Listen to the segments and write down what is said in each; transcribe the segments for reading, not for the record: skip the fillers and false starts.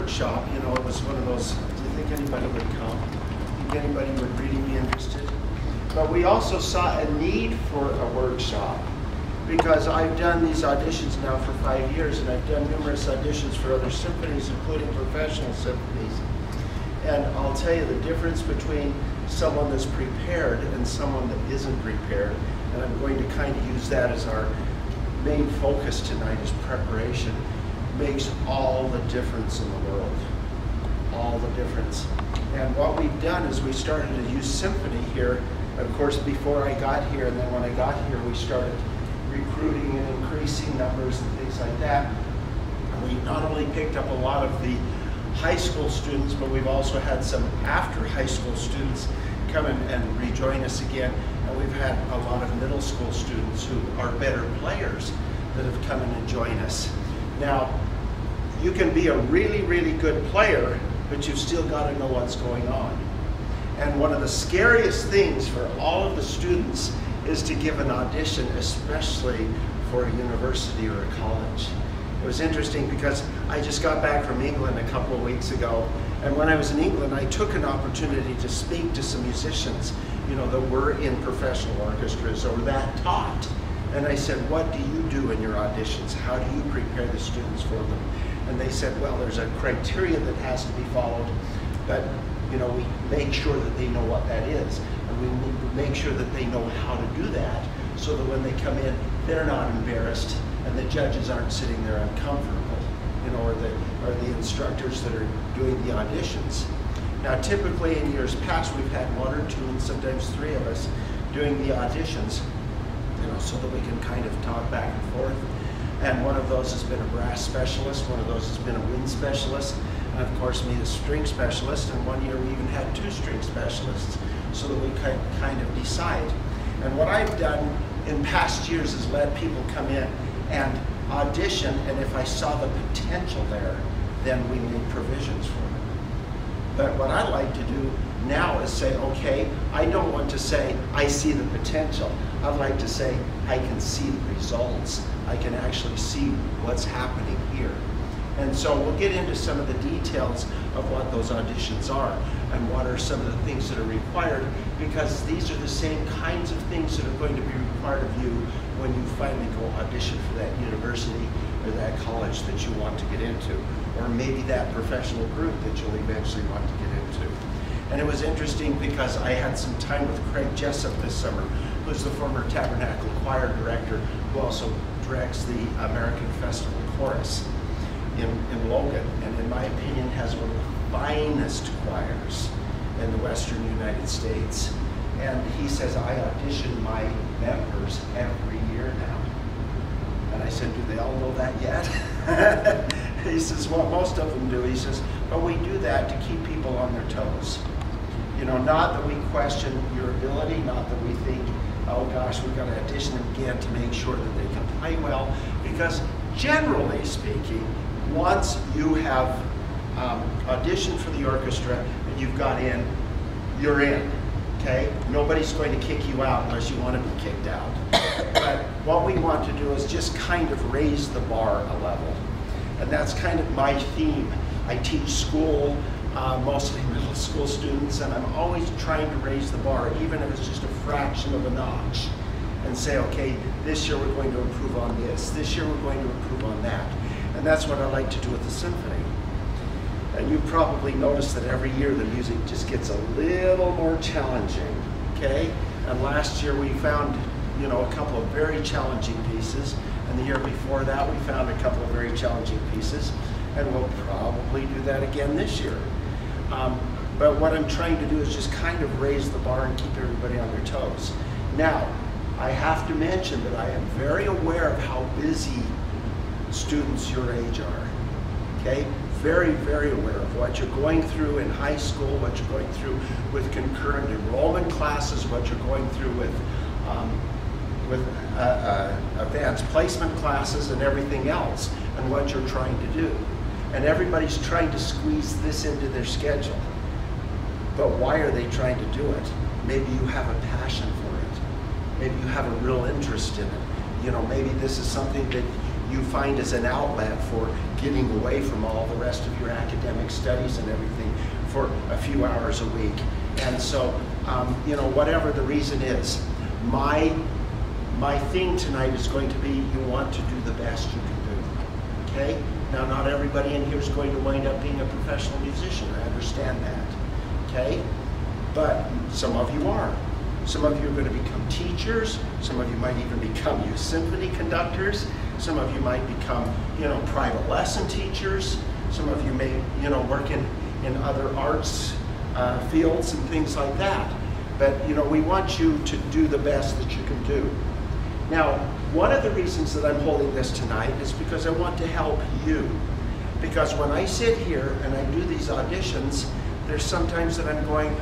workshop, you know, it was one of those, do you think anybody would come? Do you think anybody would really be interested? But we also saw a need for a workshop, because I've done these auditions now for 5 years, and I've done numerous auditions for other symphonies, including professional symphonies. And I'll tell you the difference between someone that's prepared and someone that isn't prepared, and I'm going to kind of use that as our main focus tonight, is preparation, makes all the difference in the world. All the difference. And what we've done is we started to use Symphony here, of course, before I got here, and then when I got here, we started recruiting and increasing numbers and things like that. And we not only picked up a lot of the high school students, but we've also had some after high school students come in and rejoin us again. And we've had a lot of middle school students who are better players that have come in and joined us. Now, you can be a really, really good player, but you've still got to know what's going on. And one of the scariest things for all of the students is to give an audition, especially for a university or a college. It was interesting because I just got back from England a couple of weeks ago, and when I was in England, I took an opportunity to speak to some musicians, you know, that were in professional orchestras or that taught. And I said, what do you do in your auditions? How do you prepare the students for them? And they said, well, there's a criteria that has to be followed, but you know, we make sure that they know what that is. And we make sure that they know how to do that, so that when they come in, they're not embarrassed, and the judges aren't sitting there uncomfortable, you know, or the instructors that are doing the auditions. Now, typically in years past, we've had 1 or 2 and sometimes 3 of us doing the auditions, you know, so that we can kind of talk back and forth. And one of those has been a brass specialist, one of those has been a wind specialist, and of course me, a string specialist, and one year we even had 2 string specialists, so that we could kind of decide. And what I've done in past years is let people come in and audition, and if I saw the potential there, then we made provisions for them. But what I like to do now is say, okay, I don't want to say, I see the potential. I'd like to say, I can see the results. I can actually see what's happening here. And so we'll get into some of the details of what those auditions are and what are some of the things that are required, because these are the same kinds of things that are going to be required of you when you finally go audition for that university or that college that you want to get into, or maybe that professional group that you'll eventually want to get into. And it was interesting because I had some time with Craig Jessup this summer, who's the former Tabernacle Choir director, who also directs the American Festival Chorus in Logan, and in my opinion has one of the finest choirs in the Western United States. And he says, I audition my members every year now. And I said, do they all know that yet? He says, well, most of them do. He says, but we do that to keep people on their toes. You know, not that we question your ability, not that we think, oh gosh, we've got to audition them again to make sure that they can play well, because generally speaking, once you have auditioned for the orchestra and you've got in, you're in, okay? Nobody's going to kick you out unless you want to be kicked out. But what we want to do is just kind of raise the bar a level. And that's kind of my theme. I teach school, mostly middle school students, and I'm always trying to raise the bar, even if it's just a fraction of a notch, and say, okay, this year we're going to improve on this year we're going to improve on that. And that's what I like to do with the symphony. And you probably noticed that every year the music just gets a little more challenging, okay? And last year we found, you know, a couple of very challenging pieces, and the year before that we found a couple of very challenging pieces, and we'll probably do that again this year. But what I'm trying to do is just kind of raise the bar and keep everybody on their toes. Now, I have to mention that I am very aware of how busy students your age are, okay? Very, very aware of what you're going through in high school, what you're going through with concurrent enrollment classes, what you're going through with advanced placement classes and everything else, and what you're trying to do. And everybody's trying to squeeze this into their schedule. But why are they trying to do it? Maybe you have a passion for it. Maybe you have a real interest in it. You know, maybe this is something that you find as an outlet for getting away from all the rest of your academic studies and everything for a few hours a week. And so, you know, whatever the reason is, my thing tonight is going to be you want to do the best you can do, okay? Now, not everybody in here is going to wind up being a professional musician. I understand that, okay? But some of you are. Some of you are going to become teachers. Some of you might even become youth symphony conductors. Some of you might become, you know, private lesson teachers. Some of you may, you know, work in other arts fields and things like that. But, you know, we want you to do the best that you can do. Now, one of the reasons that I'm holding this tonight is because I want to help you. Because when I sit here and I do these auditions, there's sometimes that I'm going,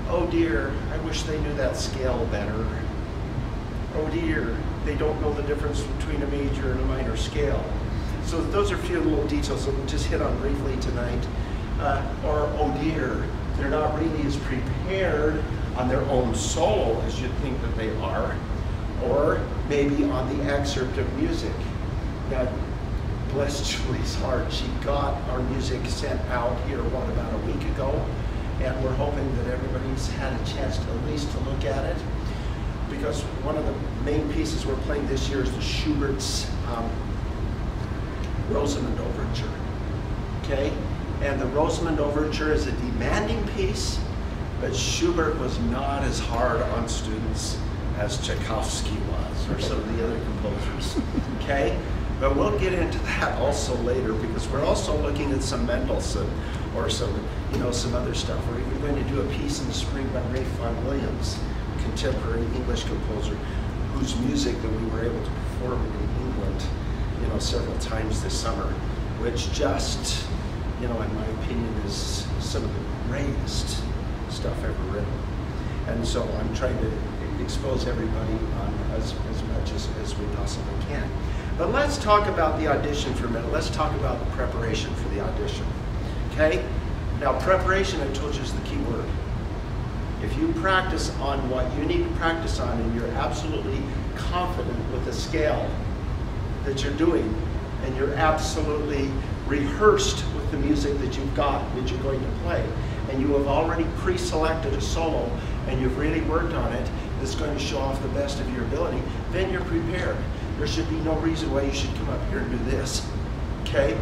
oh dear, I wish they knew that scale better. Oh dear, they don't know the difference between a major and a minor scale. So those are a few little details that we'll just hit on briefly tonight. Or, oh dear, they're not really as prepared on their own solo as you'd think that they are. Or maybe on the excerpt of music. Now, bless Julie's heart, she got our music sent out here, what, about a week ago? And we're hoping that everybody's had a chance to at least to look at it. Because one of the main pieces we're playing this year is the Schubert's Rosamund Overture, okay? And the Rosamund Overture is a demanding piece, but Schubert was not as hard on students as Tchaikovsky was, or some of the other composers, okay? But we'll get into that also later, because we're also looking at some Mendelssohn, or some, you know, some other stuff. We're even going to do a piece in the spring by Ralph Vaughan Williams, contemporary English composer, whose music that we were able to perform in England, you know, several times this summer, which just, you know, in my opinion, is some of the greatest stuff ever written. And so I'm trying to expose everybody on as much as we possibly can. But let's talk about the audition for a minute. Let's talk about the preparation for the audition, okay? Now, preparation, I told you, is the key word. If you practice on what you need to practice on and you're absolutely confident with the scale that you're doing, and you're absolutely rehearsed with the music that you've got, that you're going to play, and you have already pre-selected a solo, and you've really worked on it, that's going to show off the best of your ability, then you're prepared. There should be no reason why you should come up here and do this, okay,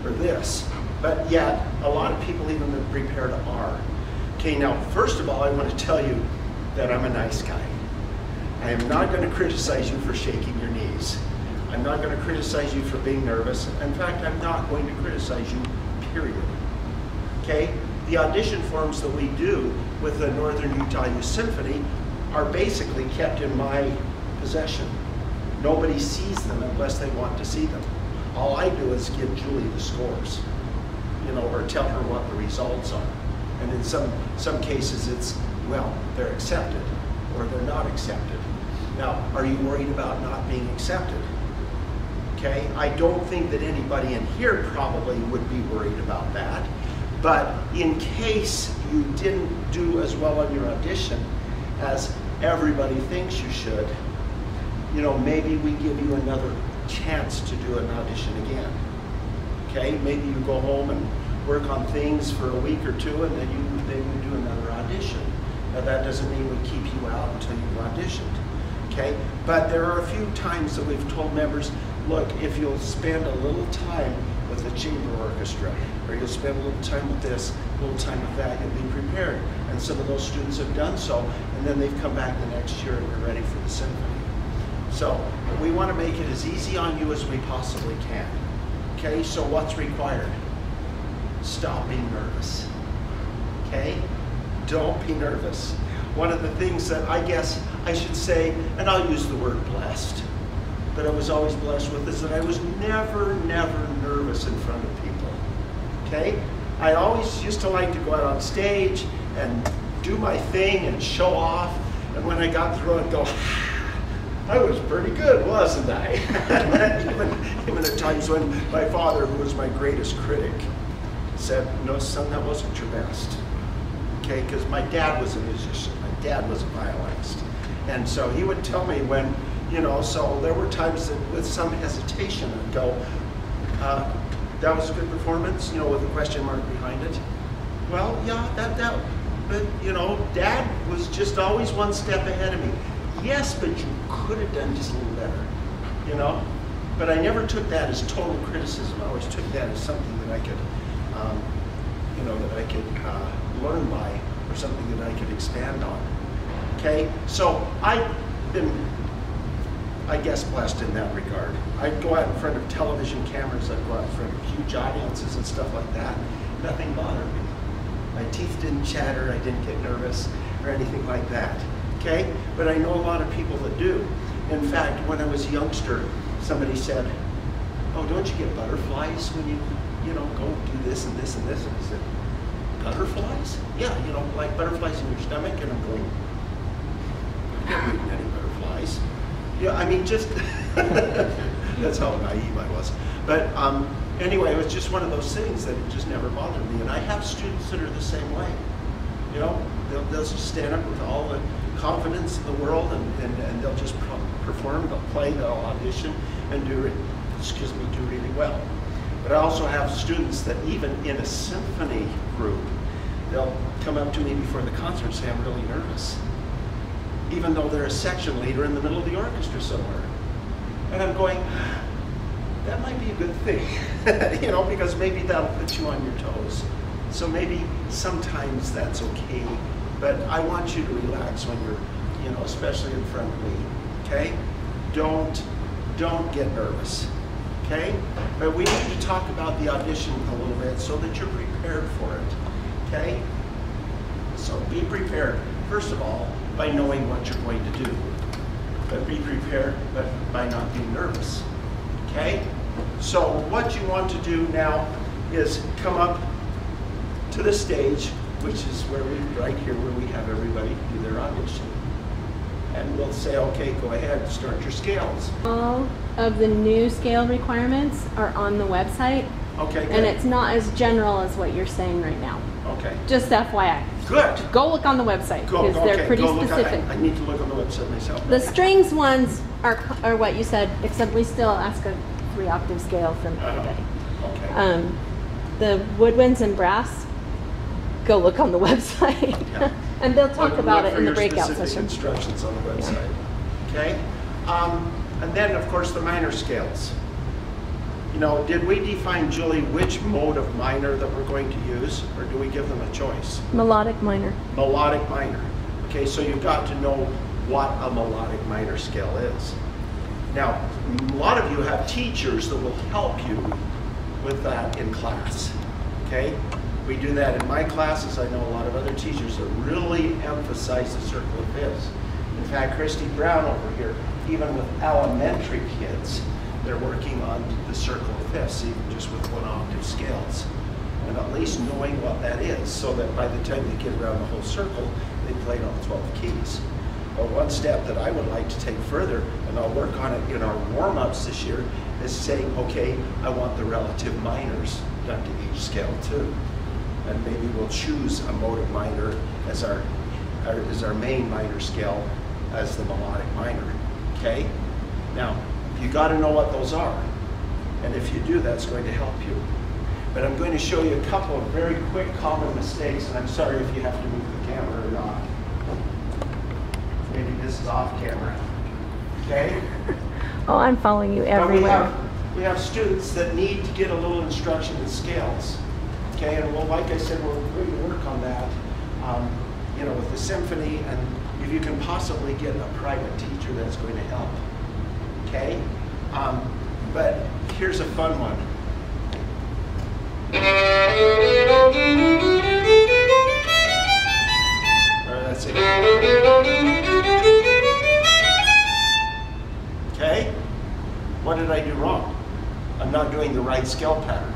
or this. But yet, a lot of people, even that prepared, are. Okay, now, first of all, I want to tell you that I'm a nice guy. I am not going to criticize you for shaking your knees. I'm not going to criticize you for being nervous. In fact, I'm not going to criticize you, period. Okay? The audition forms that we do with the Northern Utah Youth Symphony are basically kept in my possession. Nobody sees them unless they want to see them. All I do is give Julie the scores, you know, or tell her what the results are. And in some cases it's, well, they're accepted or they're not accepted. Now, are you worried about not being accepted? Okay, I don't think that anybody in here probably would be worried about that. But in case you didn't do as well on your audition as everybody thinks you should, you know, maybe we give you another chance to do an audition again. Okay, maybe you go home and work on things for a week or two, and then we do another audition. Now that doesn't mean we keep you out until you've auditioned. Okay, but there are a few times that we've told members, look, if you'll spend a little time with the chamber orchestra, or you'll spend a little time with this, a little time with that, you'll be prepared. And some of those students have done so, and then they've come back the next year and they're ready for the symphony. So we want to make it as easy on you as we possibly can. Okay, so what's required? Stop being nervous. Okay? Don't be nervous. One of the things that I guess I should say, and I'll use the word blessed, that I was always blessed with, is that I was never nervous in front of people. Okay? I always used to like to go out on stage and do my thing and show off, and when I got through, I'd go, I was pretty good, wasn't I? even at times when my father, who was my greatest critic, said, no, son, that wasn't your best. Okay, because my dad was a musician. My dad was a violinist. And so he would tell me when, You know, so there were times that with some hesitation I'd go, that was a good performance, you know, with a question mark behind it. Well, yeah, but you know, Dad was just always one step ahead of me. Yes, but you could have done just a little better, you know? But I never took that as total criticism. I always took that as something that I could, you know, that I could learn by, or something that I could expand on. Okay, so I've been, I guess, blessed in that regard. I'd go out in front of television cameras, I'd go out in front of huge audiences and stuff like that. Nothing bothered me. My teeth didn't chatter, I didn't get nervous or anything like that. Okay, but I know a lot of people that do. In fact, when I was a youngster, somebody said, "Oh, don't you get butterflies when you know, go do this and this and this?" And I said, "Butterflies? Yeah, you know, like butterflies in your stomach." And I'm going, "I've never eaten any butterflies." Yeah, I mean, just that's how naive I was. But anyway, it was just one of those things that it just never bothered me. And I have students that are the same way. You know, they'll just stand up with all the confidence in the world, and they'll just perform, they'll play, they'll audition, and do really well. But I also have students that even in a symphony group, they'll come up to me before the concert and say, "I'm really nervous," even though they're a section leader in the middle of the orchestra somewhere. And I'm going, that might be a good thing, you know, because maybe that'll put you on your toes. So maybe sometimes that's okay, but I want you to relax when you're, you know, especially in front of me, okay? Don't get nervous, okay? But we need to talk about the audition a little bit so that you're prepared for it, okay? So be prepared, first of all, by knowing what you're going to do. But be prepared but by not being nervous, okay? So what you want to do now is come up to the stage, which is where right here where we have everybody do their audition. And we'll say, okay, go ahead, start your scales. All of the new scale requirements are on the website. Okay, good. And it's not as general as what you're saying right now. Okay. Just FYI. Good. Go look on the website, because they're pretty specific. I need to look on the website myself. The strings ones are what you said, except we still ask a 3-octave scale from everybody. Okay. The woodwinds and brass, go look on the website. Yeah. And they'll talk about it in the breakout session. Instructions on the website. Yeah. Okay. And then, of course, the minor scales. You know, did we define, Julie, which mode of minor that we're going to use, or do we give them a choice? Melodic minor. Melodic minor. Okay, so you've got to know what a melodic minor scale is. Now, a lot of you have teachers that will help you with that in class. Okay? We do that in my classes. I know a lot of other teachers that really emphasize the circle of fifths. In fact, Christie Brown over here, even with elementary kids, they're working on the circle of fifths, even just with 1-octave scales. And at least knowing what that is, so that by the time they get around the whole circle, they played all 12 keys. But one step that I would like to take further, and I'll work on it in our warm-ups this year, is saying, okay, I want the relative minors done to each scale too. And maybe we'll choose a mode of minor as our main minor scale as the melodic minor, okay? Now, you got to know what those are. And if you do, that's going to help you. But I'm going to show you a couple of very quick common mistakes, and I'm sorry if you have to move the camera or not. Maybe this is off camera, okay? Oh, I'm following you everywhere. We have students that need to get a little instruction in scales, okay? And well, like I said, we're going to work on that, you know, with the symphony, and if you can possibly get a private teacher, that's going to help, okay? But here's a fun one. That's it. Okay? What did I do wrong? I'm not doing the right scale pattern.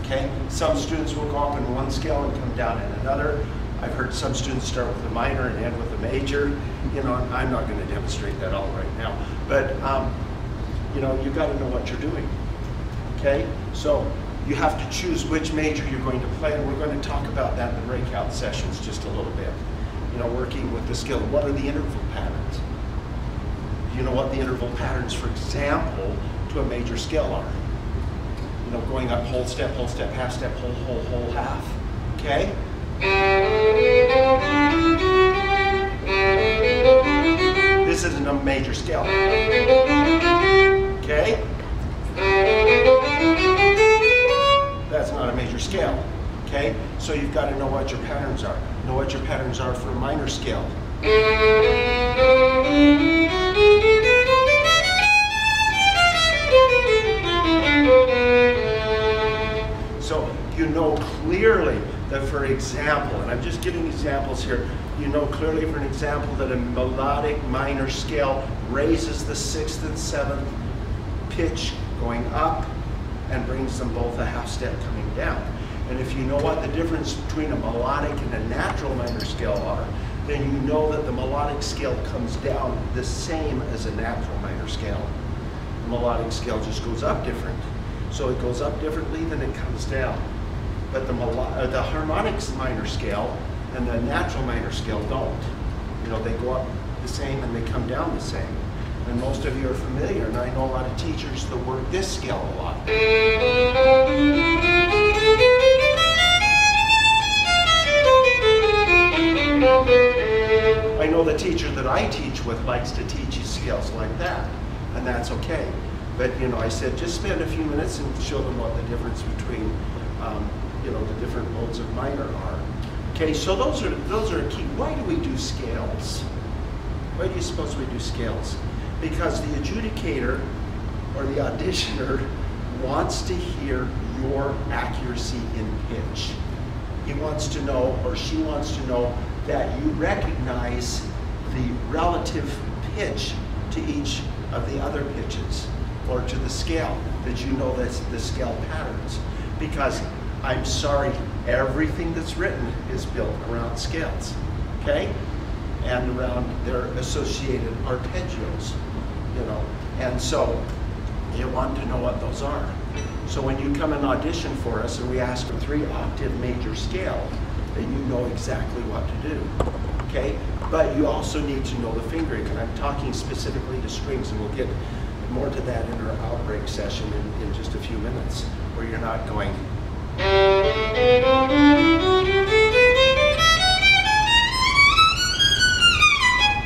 Okay? Some students will go up in one scale and come down in another. I've heard some students start with a minor and end with a major. You know, I'm not going to demonstrate that all right now. But, you know, you've got to know what you're doing. Okay? So you have to choose which major you're going to play, and we're going to talk about that in the breakout sessions just a little bit. You know, working with the skill. What are the interval patterns? you know what the interval patterns, for example, to a major scale are? You know, going up whole step, half step, whole, half. Okay? This isn't a major scale. Okay? That's not a major scale. Okay? So you've got to know what your patterns are. Know what your patterns are for a minor scale. So you know clearly that, for example, and I'm just giving examples here, you know clearly for an example that a melodic minor scale raises the 6th and 7th pitch going up and brings them both a half step coming down. And if you know what the difference between a melodic and a natural minor scale are, then you know that the melodic scale comes down the same as a natural minor scale. The melodic scale just goes up different. So it goes up differently than it comes down. But the harmonic minor scale and the natural minor scale don't. You know, they go up the same and they come down the same. And most of you are familiar, and I know a lot of teachers that work this scale a lot. I know the teacher that I teach with likes to teach you scales like that, and that's okay. But you know, I said just spend a few minutes and show them what the difference between you know, the different modes of minor are. Okay, so those are key. Why do we do scales? Why do you suppose we do scales? Because the adjudicator or the auditioner wants to hear your accuracy in pitch. He wants to know, or she wants to know, that you recognize the relative pitch to each of the other pitches, or to the scale, that you know that's the scale patterns. Because I'm sorry, everything that's written is built around scales, okay? And around their associated arpeggios, you know. And so you want to know what those are. So when you come and audition for us and we ask for 3-octave major scale, then you know exactly what to do, okay? But you also need to know the fingering, and I'm talking specifically to strings, and we'll get more to that in our outbreak session in just a few minutes, where you're not going.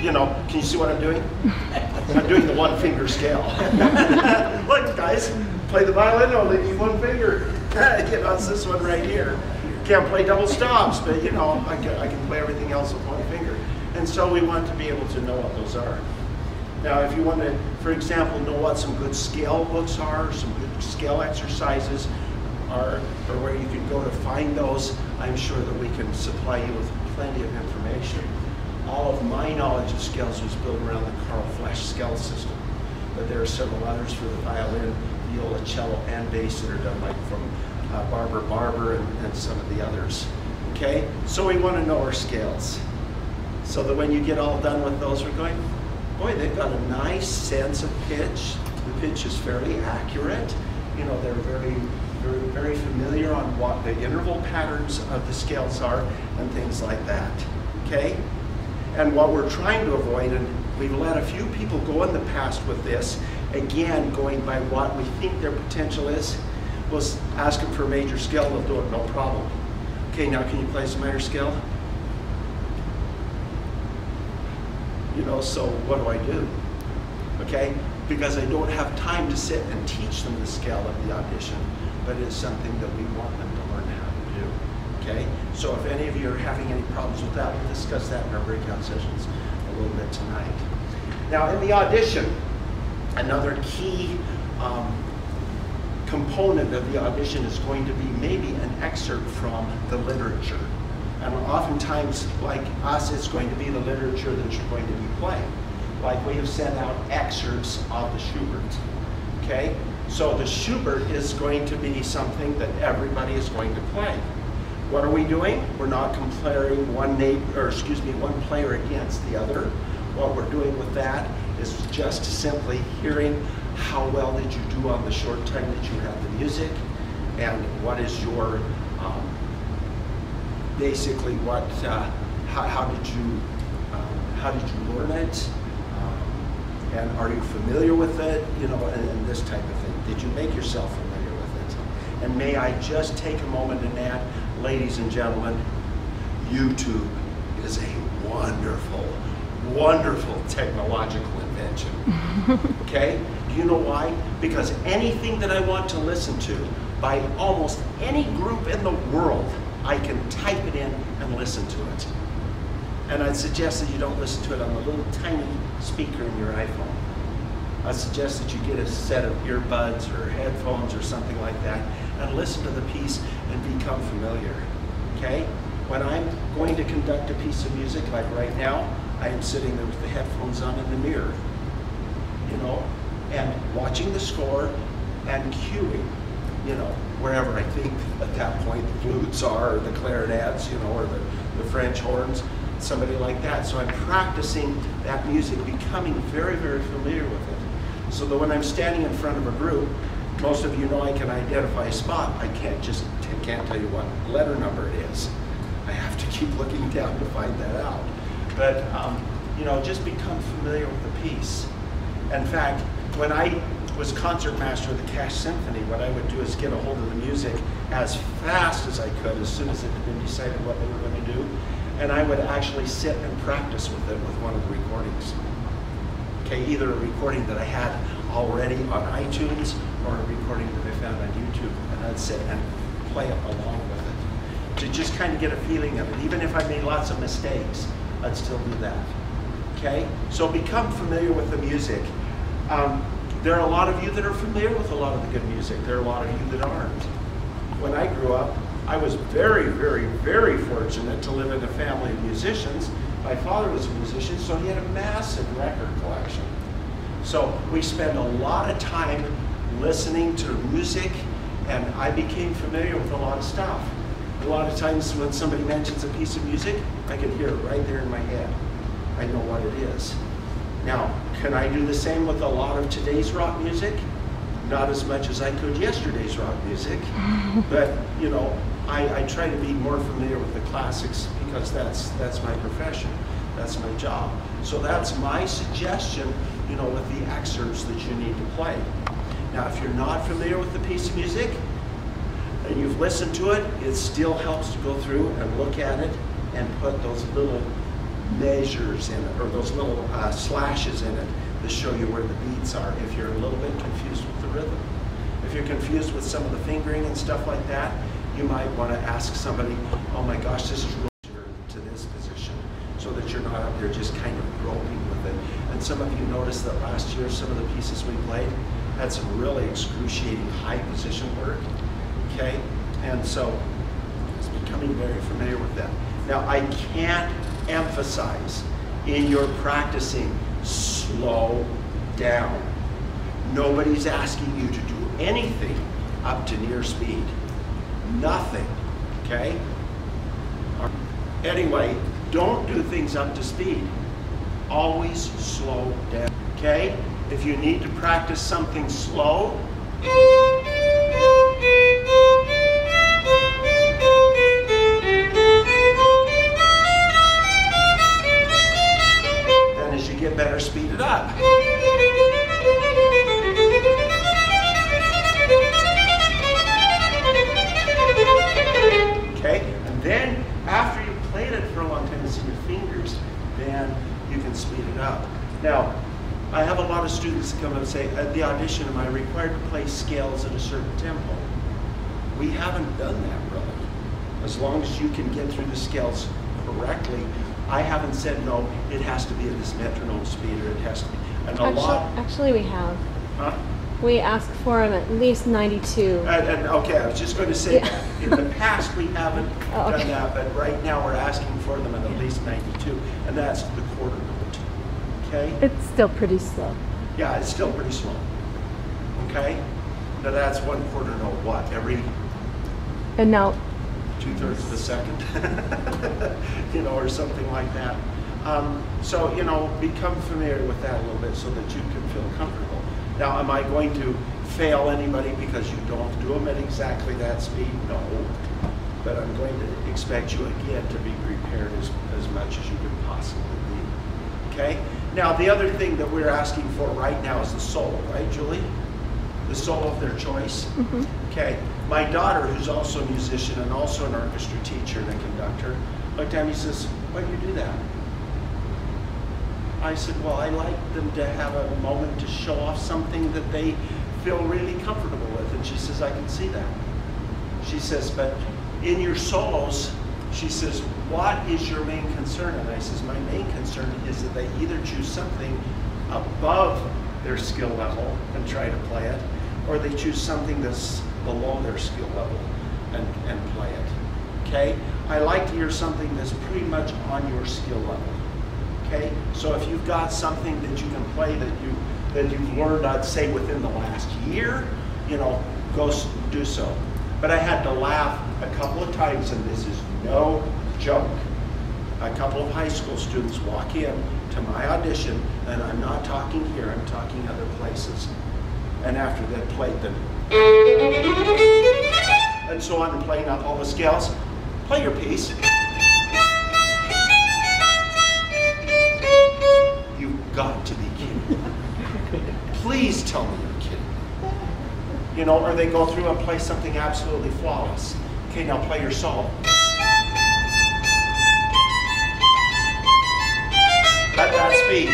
You know, can you see what I'm doing? I'm doing the 1-finger scale. Look, guys, play the violin, only need 1 finger. You know, it's this one right here. Can't play double stops, but you know, I can play everything else with 1 finger. And so we want to be able to know what those are. Now, if you want to, for example, know what some good scale books are, some good scale exercises are, or where you can go to find those, I'm sure that we can supply you with plenty of information. All of my knowledge of scales was built around the Carl Flesch scale system, but there are several others for the violin, viola, cello, and bass that are done, like from Barber and some of the others. Okay, so we want to know our scales, so that when you get all done with those, we're going, boy, they've got a nice sense of pitch. The pitch is fairly accurate. You know, they're very familiar on what the interval patterns of the scales are and things like that. Okay. And what we're trying to avoid, and we've let a few people go in the past with this, again, going by what we think their potential is, we'll ask them for a major scale, they'll do it, no problem. Okay, now can you play some minor scale? You know, so what do? Okay, because I don't have time to sit and teach them the scale of the audition, but it's something that we want them to learn how to do. Okay, so if any of you are having any problems with that, we'll discuss that in our breakout sessions a little bit tonight. Now, in the audition, another key component of the audition is going to be maybe an excerpt from the literature. And oftentimes, like us, it's going to be the literature that you're going to be playing. Like we have sent out excerpts of the Schubert. Okay, so the Schubert is going to be something that everybody is going to play. What are we doing? We're not comparing one player against the other. What we're doing with that is just simply hearing how well did you do on the short time that you have the music, and what is your basically how did you learn it, And are you familiar with it? You know, and this type of thing. Did you make yourself familiar with it? And may I just take a moment and add, ladies and gentlemen, YouTube is a wonderful, wonderful technological invention. Okay? Do you know why? Because anything that I want to listen to by almost any group in the world, I can type it in and listen to it. And I'd suggest that you don't listen to it on the little tiny speaker in your iPhone. I suggest that you get a set of earbuds or headphones or something like that and listen to the piece and become familiar. Okay? When I'm going to conduct a piece of music, like right now, I am sitting there with the headphones on in the mirror, you know, and watching the score and cueing, you know, wherever I think at that point the flutes are, or the clarinets, you know, or the French horns, somebody like that. So I'm practicing that music, becoming very, very familiar with it. So that when I'm standing in front of a group, most of you know I can identify a spot. I can't tell you what letter number it is. I have to keep looking down to find that out. But, you know, just become familiar with the piece. In fact, when I was concertmaster of the Cash Symphony, what I would do is get a hold of the music as fast as I could, as soon as it had been decided what they were going to do, and I would actually sit and practice with it with one of the recordings. Okay, either a recording that I had already on iTunes or a recording that I found on YouTube, and I'd sit and play it along with it to just kind of get a feeling of it. Even if I made lots of mistakes, I'd still do that. Okay, so become familiar with the music. There are a lot of you that are familiar with a lot of the good music. There are a lot of you that aren't. When I grew up, I was very, very, very fortunate to live in a family of musicians. My father was a musician, so he had a massive record collection. So we spent a lot of time listening to music, and I became familiar with a lot of stuff. A lot of times when somebody mentions a piece of music, I can hear it right there in my head. I know what it is. Now, can I do the same with a lot of today's rock music? Not as much as I could yesterday's rock music, but you know, I try to be more familiar with the classics because that's my profession, that's my job. So that's my suggestion, you know, with the excerpts that you need to play. Now, if you're not familiar with the piece of music and you've listened to it, it still helps to go through and look at it and put those little measures in it, or those little slashes in it to show you where the beats are if you're a little bit confused with the rhythm. If you're confused with some of the fingering and stuff like that, you might want to ask somebody, oh my gosh, this is really to this position, so that you're not up there just kind of groping with it. And some of you noticed that last year some of the pieces we played had some really excruciating high position work, okay? And so it's becoming very familiar with that. Now, I can't emphasize in your practicing, slow down. Nobody's asking you to do anything up to near speed. Nothing, okay? Anyway, don't do things up to speed. Always slow down, okay? If you need to practice something slow, then as you get better, speed it up. Okay, and then after you've played it for a long time, it's in your fingers, then you can speed it up. Now, I have a lot of students that come and say, at the audition, am I required to play scales at a certain tempo? We haven't done that really. As long as you can get through the scales correctly, I haven't said no, it has to be at this metronome speed, or it has to be. And Actually, we have. Huh? We ask for them at least 92. Okay, I was just going to say that. In the past, we haven't done that, but right now we're asking for them at least 92, and that's the quarter note. Okay? It's still pretty slow. Yeah, it's still pretty slow. Okay? Now that's 1/4 note, what? Every? And now 2/3 of a second? You know, or something like that. So, you know, become familiar with that a little bit so that you can feel comfortable. Now, am I going to fail anybody because you don't do them at exactly that speed? No. But I'm going to expect you again to be prepared as much as you can possibly be. Okay? Now, the other thing that we're asking for right now is the solo, right, Julie? The solo of their choice. Mm-hmm. Okay. My daughter, who's also a musician and also an orchestra teacher and a conductor, looked at me and says, "Why do you do that?" I said, "Well, I like them to have a moment to show off something that they feel really comfortable with." And she says, "I can see that." She says, "But in your solos," she says, "what is your main concern?" And I says, "My main concern is that they either choose something above their skill level and try to play it, or they choose something that's below their skill level and play it." Okay? I like to hear something that's pretty much on your skill level. Okay? So if you've got something that you can play that you've learned, I'd say within the last year, go do so. But I had to laugh a couple of times, and this is no joke. A couple of high school students walk in to my audition, and I'm not talking here, I'm talking other places. And after they played them, and so on, and playing up all the scales, play your piece. You've got to be kidding. Please tell me you're kidding. Or they go through and play something absolutely flawless. Okay, now play your solo. At that speed.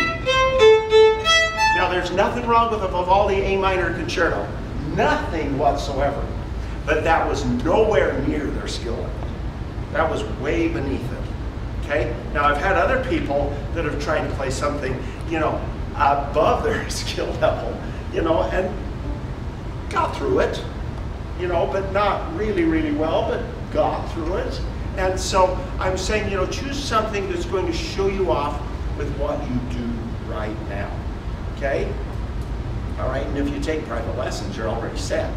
Now there's nothing wrong with the Vivaldi A minor concerto. Nothing whatsoever. But that was nowhere near their skill level. That was way beneath it. Okay? Now I've had other people that have tried to play something, above their skill level, and got through it, but not really, really well, but got through it. And so I'm saying, choose something that's going to show you off with what you do right now. Okay? All right, and if you take private lessons, you're already set,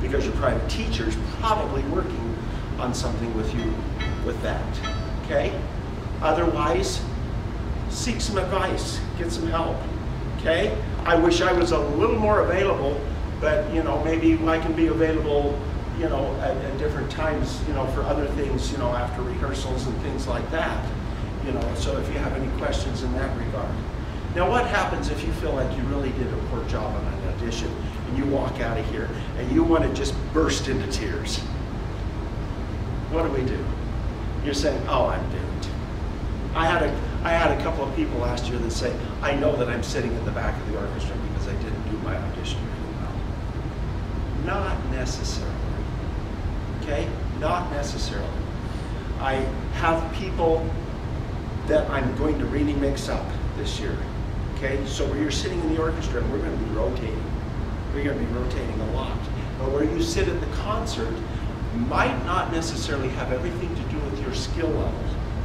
because your private teacher's probably working on something with you with that. Okay? Otherwise, seek some advice, get some help. Okay? I wish I was a little more available, but maybe I can be available, at different times, for other things, after rehearsals and things like that. So if you have any questions in that regard. Now, what happens if you feel like you really did a poor job on an audition and you walk out of here and you want to just burst into tears? What do? You're saying, "Oh, I'm doomed." I had a couple of people last year that say, "I know that I'm sitting in the back of the orchestra because I didn't do my audition really well." Not necessarily. Okay? Not necessarily. I have people that I'm going to really mix up this year. Okay? So where you're sitting in the orchestra, we're going to be rotating. We're going to be rotating a lot. But where you sit at the concert might not necessarily have everything to do with your skill level.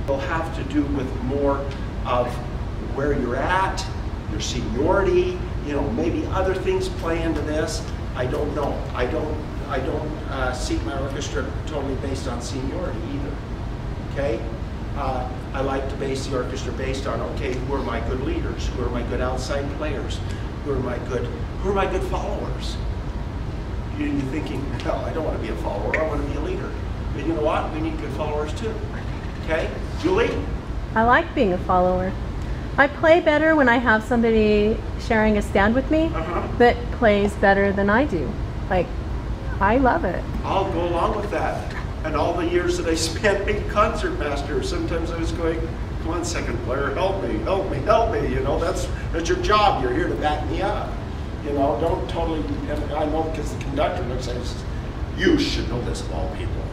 It'll have to do with more of where you're at, your seniority, maybe other things play into this. I don't know. I don't seat my orchestra totally based on seniority either. Okay? I like to base the orchestra based on, okay, who are my good leaders? Who are my good outside players? Who are my good followers? You're thinking, no, I don't want to be a follower, I want to be a leader. But you know what? We need good followers too. Okay? Julie? I like being a follower. I play better when I have somebody sharing a stand with me that plays better than I do. I love it. I'll go along with that. And all the years that I spent being concertmaster, sometimes I was going, "Come on, second player, help me, help me, help me." That's your job. You're here to back me up. Don't totally, and I know because the conductor looks at me and says, "You should know this of all people."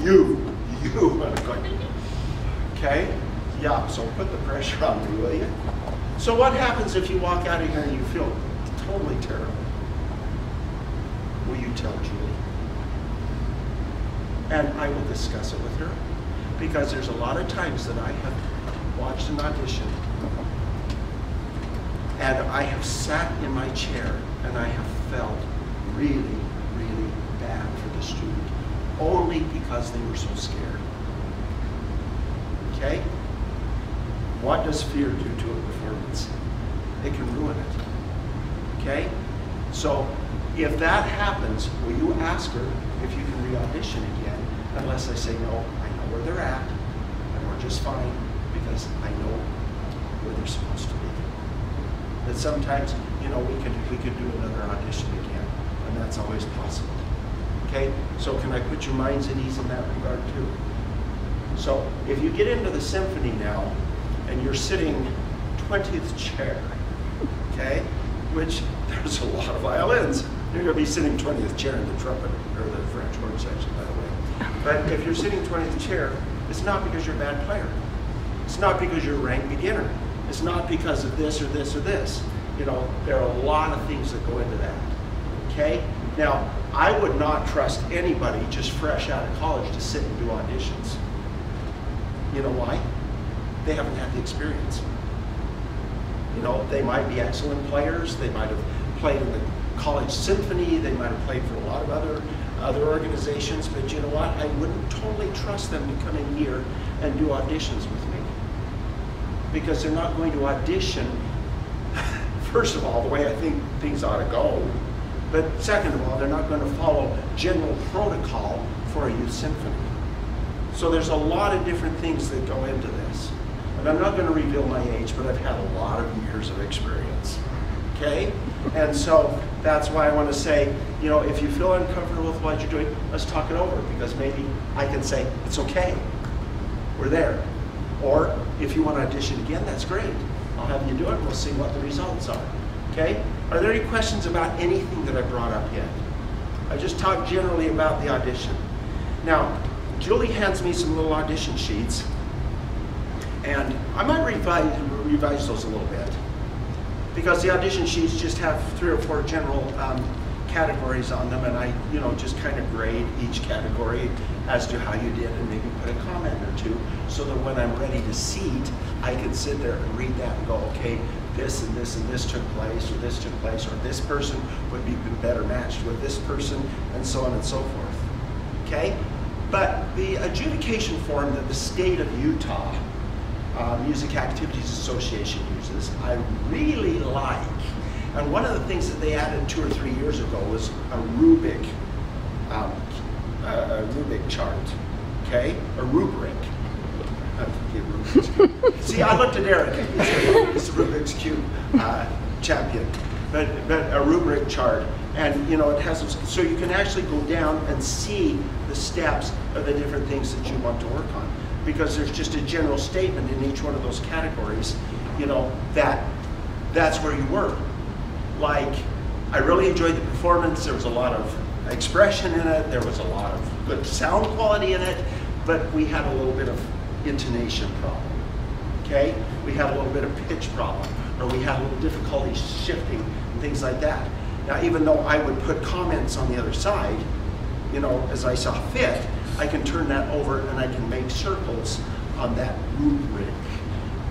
you. And I'm going, okay? Yeah, so put the pressure on me, will you? So what happens if you walk out of here and you feel totally terrible? Will you tell Julie? And I will discuss it with her, because there's a lot of times that I have watched an audition and I have sat in my chair and I have felt really, really bad for the student, only because they were so scared. Okay? What does fear do to a performance? It can ruin it. Okay? So if that happens, will you ask her if you can re-audition again? Unless I say, no, I know where they're at, and we're just fine, because I know where they're supposed to be. That sometimes, you know, we could do another audition again, and that's always possible. Okay, so can I put your minds at ease in that regard too? So if you get into the symphony now, and you're sitting 20th chair, okay, which there's a lot of violins. You're going to be sitting 20th chair in the trumpet, or the French horn section, by the way. But if you're sitting 20th chair, it's not because you're a bad player. It's not because you're a ranked beginner. It's not because of this or this or this. You know, there are a lot of things that go into that, okay? Now, I would not trust anybody just fresh out of college to sit and do auditions. You know why? They haven't had the experience. You know, they might be excellent players. They might have played in the college symphony. They might have played for a lot of other organizations. But you know what? I wouldn't totally trust them to come in here and do auditions with me, because they're not going to audition, first of all, the way I think things ought to go. But second of all, they're not going to follow general protocol for a youth symphony. So there's a lot of different things that go into this. And I'm not going to reveal my age, but I've had a lot of years of experience, okay? And so that's why I want to say, you know, if you feel uncomfortable with what you're doing, let's talk it over, because maybe I can say, it's okay, we're there. Or if you want to audition again, that's great. I'll have you do it, we'll see what the results are, okay? Are there any questions about anything that I brought up yet? I just talked generally about the audition. Now, Julie hands me some little audition sheets, and I might revise those a little bit, because the audition sheets just have 3 or 4 general categories on them, and I, you know, just kind of grade each category as to how you did, and maybe put a comment or two, so that when I'm ready to seat, I can sit there and read that and go, okay, this and this and this took place, or this took place, or this person would be better matched with this person, and so on and so forth, okay? But the adjudication form that the state of Utah Music Activities Association uses, I really like. And one of the things that they added 2 or 3 years ago was a rubric chart, okay? A rubric. See, I looked at Eric. He's the Rubik's Cube champion. But a rubric chart, and you know, it has, so you can actually go down and see the steps of the different things that you want to work on, because there's just a general statement in each one of those categories, you know, that's where you work. Like, I really enjoyed the performance. There was a lot of expression in it. There was a lot of good sound quality in it, but we had a little bit of intonation problem, okay? We had a little bit of pitch problem, or we had a little difficulty shifting and things like that. Now, even though I would put comments on the other side, you know, as I saw fit, I can turn that over and I can make circles on that rubric,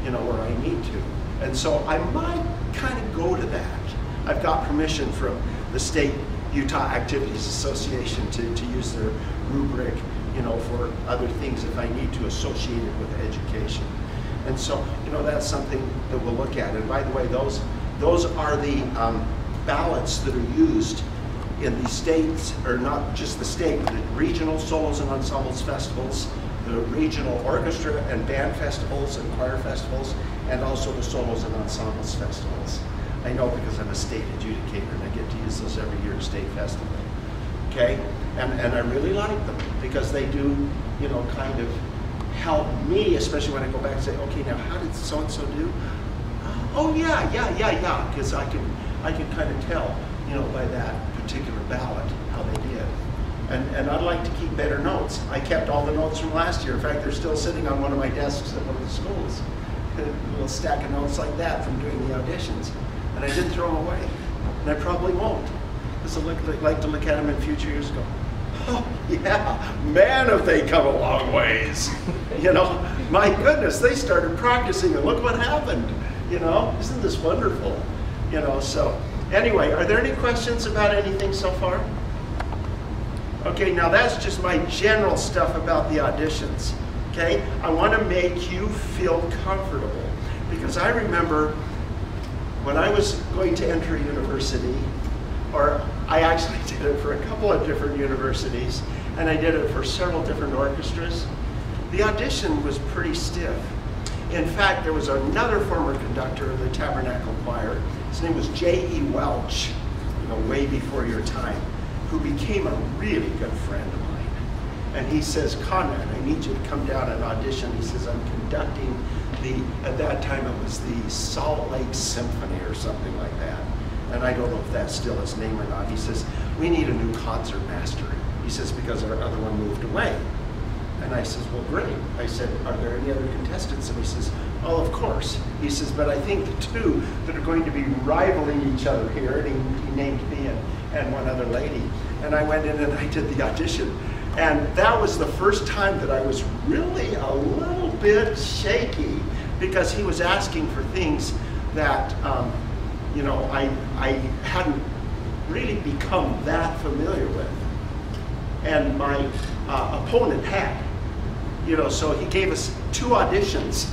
you know, where I need to. And so I might kind of go to that. I've got permission from the State Utah Activities Association to use their rubric, you know, for other things if I need to associate it with education. And so, you know, that's something that we'll look at. And by the way, those are the ballots that are used in the states, or not just the state, but the regional solos and ensembles festivals, the regional orchestra and band festivals and choir festivals, and also the solos and ensembles festivals. I know because I'm a state adjudicator and I get to use those every year at State Festival. Okay? And I really like them because they do, you know, kind of help me, especially when I go back and say, okay, now how did so-and-so do? Oh yeah, because I can kind of tell, you know, by that particular ballot how they did. And I'd like to keep better notes. I kept all the notes from last year. In fact, they're still sitting on one of my desks at one of the schools. A little stack of notes like that from doing the auditions. And I didn't throw them away. And I probably won't. Because I'd like to look at them in future years and go, oh yeah, man, have they come a long ways. You know, my goodness, they started practicing and look what happened. You know, isn't this wonderful? You know, so anyway, are there any questions about anything so far? Okay, now that's just my general stuff about the auditions. Okay, I want to make you feel comfortable because I remember when I was going to enter university, or I actually did it for a couple of different universities, and I did it for several different orchestras. The audition was pretty stiff. In fact, there was another former conductor of the Tabernacle Choir. His name was J.E. Welch, way before your time, who became a really good friend of mine. And he says, Conrad, I need you to come down and audition. He says, I'm conducting at that time it was the Salt Lake Symphony or something like that. And I don't know if that's still his name or not. He says, we need a new concert master. He says, because our other one moved away. And I says, well, great. I said, are there any other contestants? And he says, oh, of course. He says, but I think the two that are going to be rivaling each other here, and he named me and one other lady. And I went in and I did the audition. And that was the first time that I was really a little bit shaky, because he was asking for things that, I hadn't really become that familiar with. And my opponent had, so he gave us 2 auditions,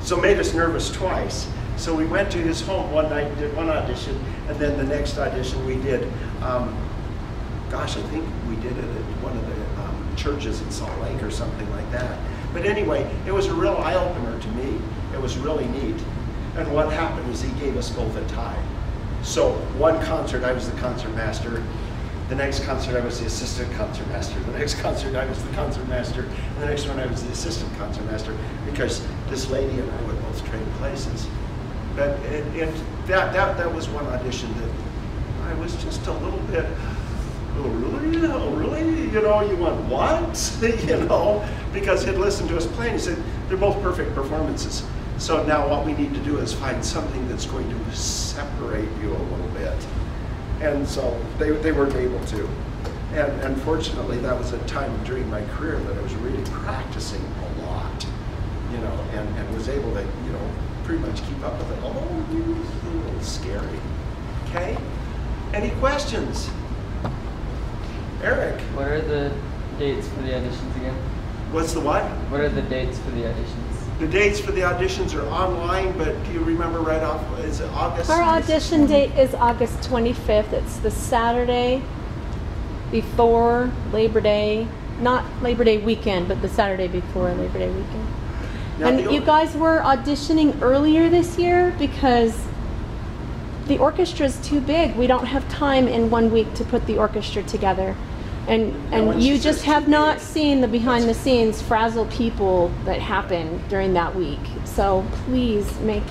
so made us nervous twice. So we went to his home one night, did one audition, and then the next audition we did, I think we did it at one of the churches in Salt Lake or something like that. But anyway, it was a real eye-opener to me. It was really neat. And what happened was he gave us both a tie. So one concert I was the concert master, the next concert I was the assistant concert master, the next concert I was the concert master, and the next one I was the assistant concert master, because this lady and I would both trade places. But that was one audition that I was just a little bit, oh really? Oh really? You went what? Because he'd listened to us play and he said, they're both perfect performances. So now what we need to do is find something that's going to separate you a little bit. And so they weren't able to. And unfortunately, that was a time during my career that I was really practicing a lot, and was able to, pretty much keep up with it. Oh, it was a little scary. Okay? Any questions? Eric? What are the dates for the auditions again? What's the what? What are the dates for the auditions? The dates for the auditions are online, but do you remember right off, is it August? Our audition date is August 25th. It's the Saturday before Labor Day. Not Labor Day weekend, but the Saturday before Labor Day weekend. Now, and you guys were auditioning earlier this year because the orchestra is too big. We don't have time in 1 week to put the orchestra together. And you just have not seen the behind the scenes frazzle people that happen during that week. So please make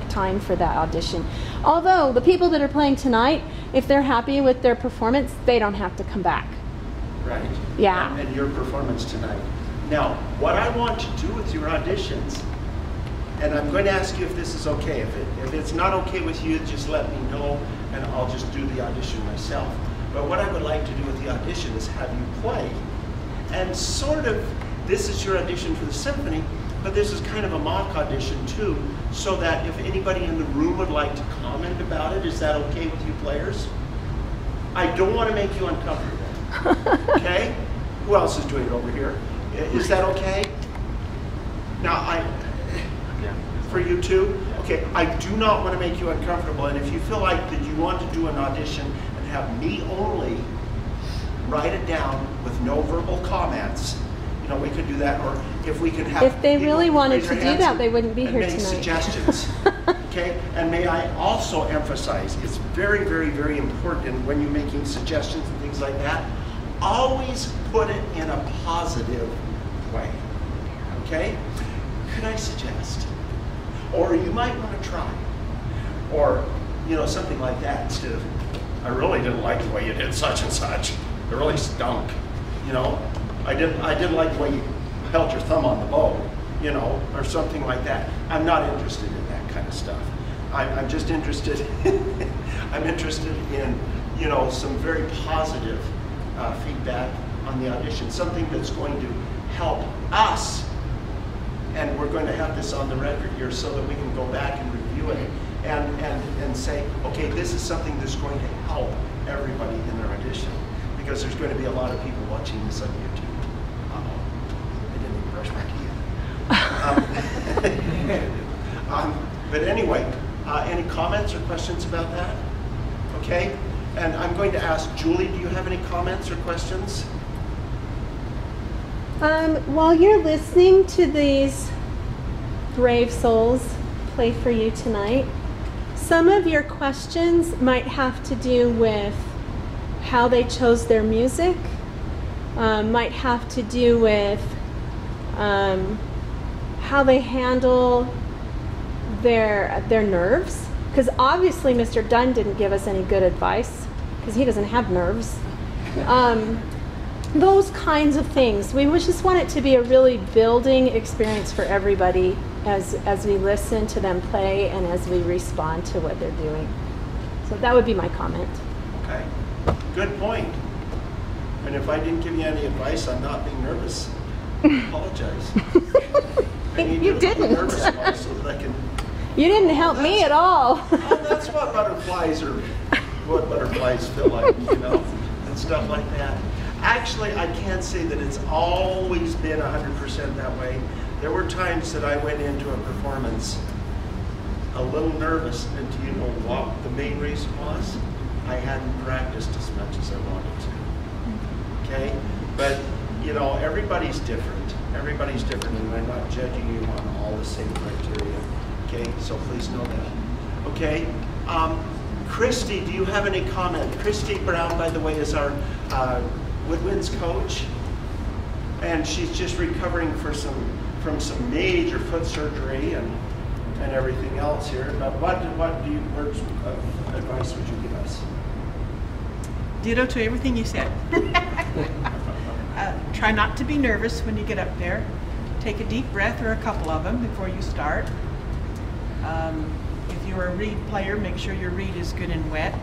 time for that audition. Although the people that are playing tonight, if they're happy with their performance, they don't have to come back. Right. Yeah. And your performance tonight. Now, what I want to do with your auditions, and I'm going to ask you if this is okay. If it's not okay with you, just let me know, and I'll just do the audition myself. But what I would like to do with the audition is have you play, and sort of, this is your audition for the symphony, but this is kind of a mock audition too, so that if anybody in the room would like to comment about it, is that okay with you players? I don't want to make you uncomfortable, okay? Who else is doing it over here? Is that okay? Now, for you too? Okay, I do not want to make you uncomfortable, and if you feel like that you want to do an audition have me only write it down with no verbal comments, we could do that, or if we can have if they really wanted to do that, they wouldn't be here tonight. Suggestions. Okay, and may I also emphasize, it's very, very, very important when you're making suggestions and things like that, always put it in a positive way. Okay? Could I suggest? Or you might want to try. Or, something like that instead of, I really didn't like the way you did such and such. It really stunk. I didn't like the way you held your thumb on the bow, or something like that. I'm not interested in that kind of stuff. I'm just interested. I'm interested in, some very positive feedback on the audition, something that's going to help us. And we're going to have this on the record here so that we can go back and review it. And say, okay, this is something that's going to help everybody in their audition, because there's going to be a lot of people watching this on YouTube. I didn't even brush my teeth. But anyway, any comments or questions about that? Okay, and I'm going to ask Julie, do you have any comments or questions? While you're listening to these Grave Souls play for you tonight. Some of your questions might have to do with how they chose their music, might have to do with how they handle their nerves, because obviously Mr. Dunn didn't give us any good advice because he doesn't have nerves. Those kinds of things. We just want it to be a really building experience for everybody as we listen to them play and as we respond to what they're doing. So that would be my comment. Okay, good point. And if I didn't give you any advice on not being nervous, I apologize. You didn't. Nervous so that I can. You didn't help me at all. That's what butterflies feel like, you know, and stuff like that. Actually, I can't say that it's always been 100% that way. There were times that I went into a performance a little nervous, and do you know what the main reason was? I hadn't practiced as much as I wanted to. Okay? But, you know, everybody's different. Everybody's different, and I'm not judging you on all the same criteria. Okay? So please know that. Okay? Christie, do you have any comment? Christie Brown, by the way, is our woodwinds coach, and she's just recovering from some major foot surgery and everything else here. But what words of advice would you give us? Ditto to everything you said. Try not to be nervous when you get up there. Take a deep breath or a couple of them before you start. If you're a reed player, make sure your reed is good and wet.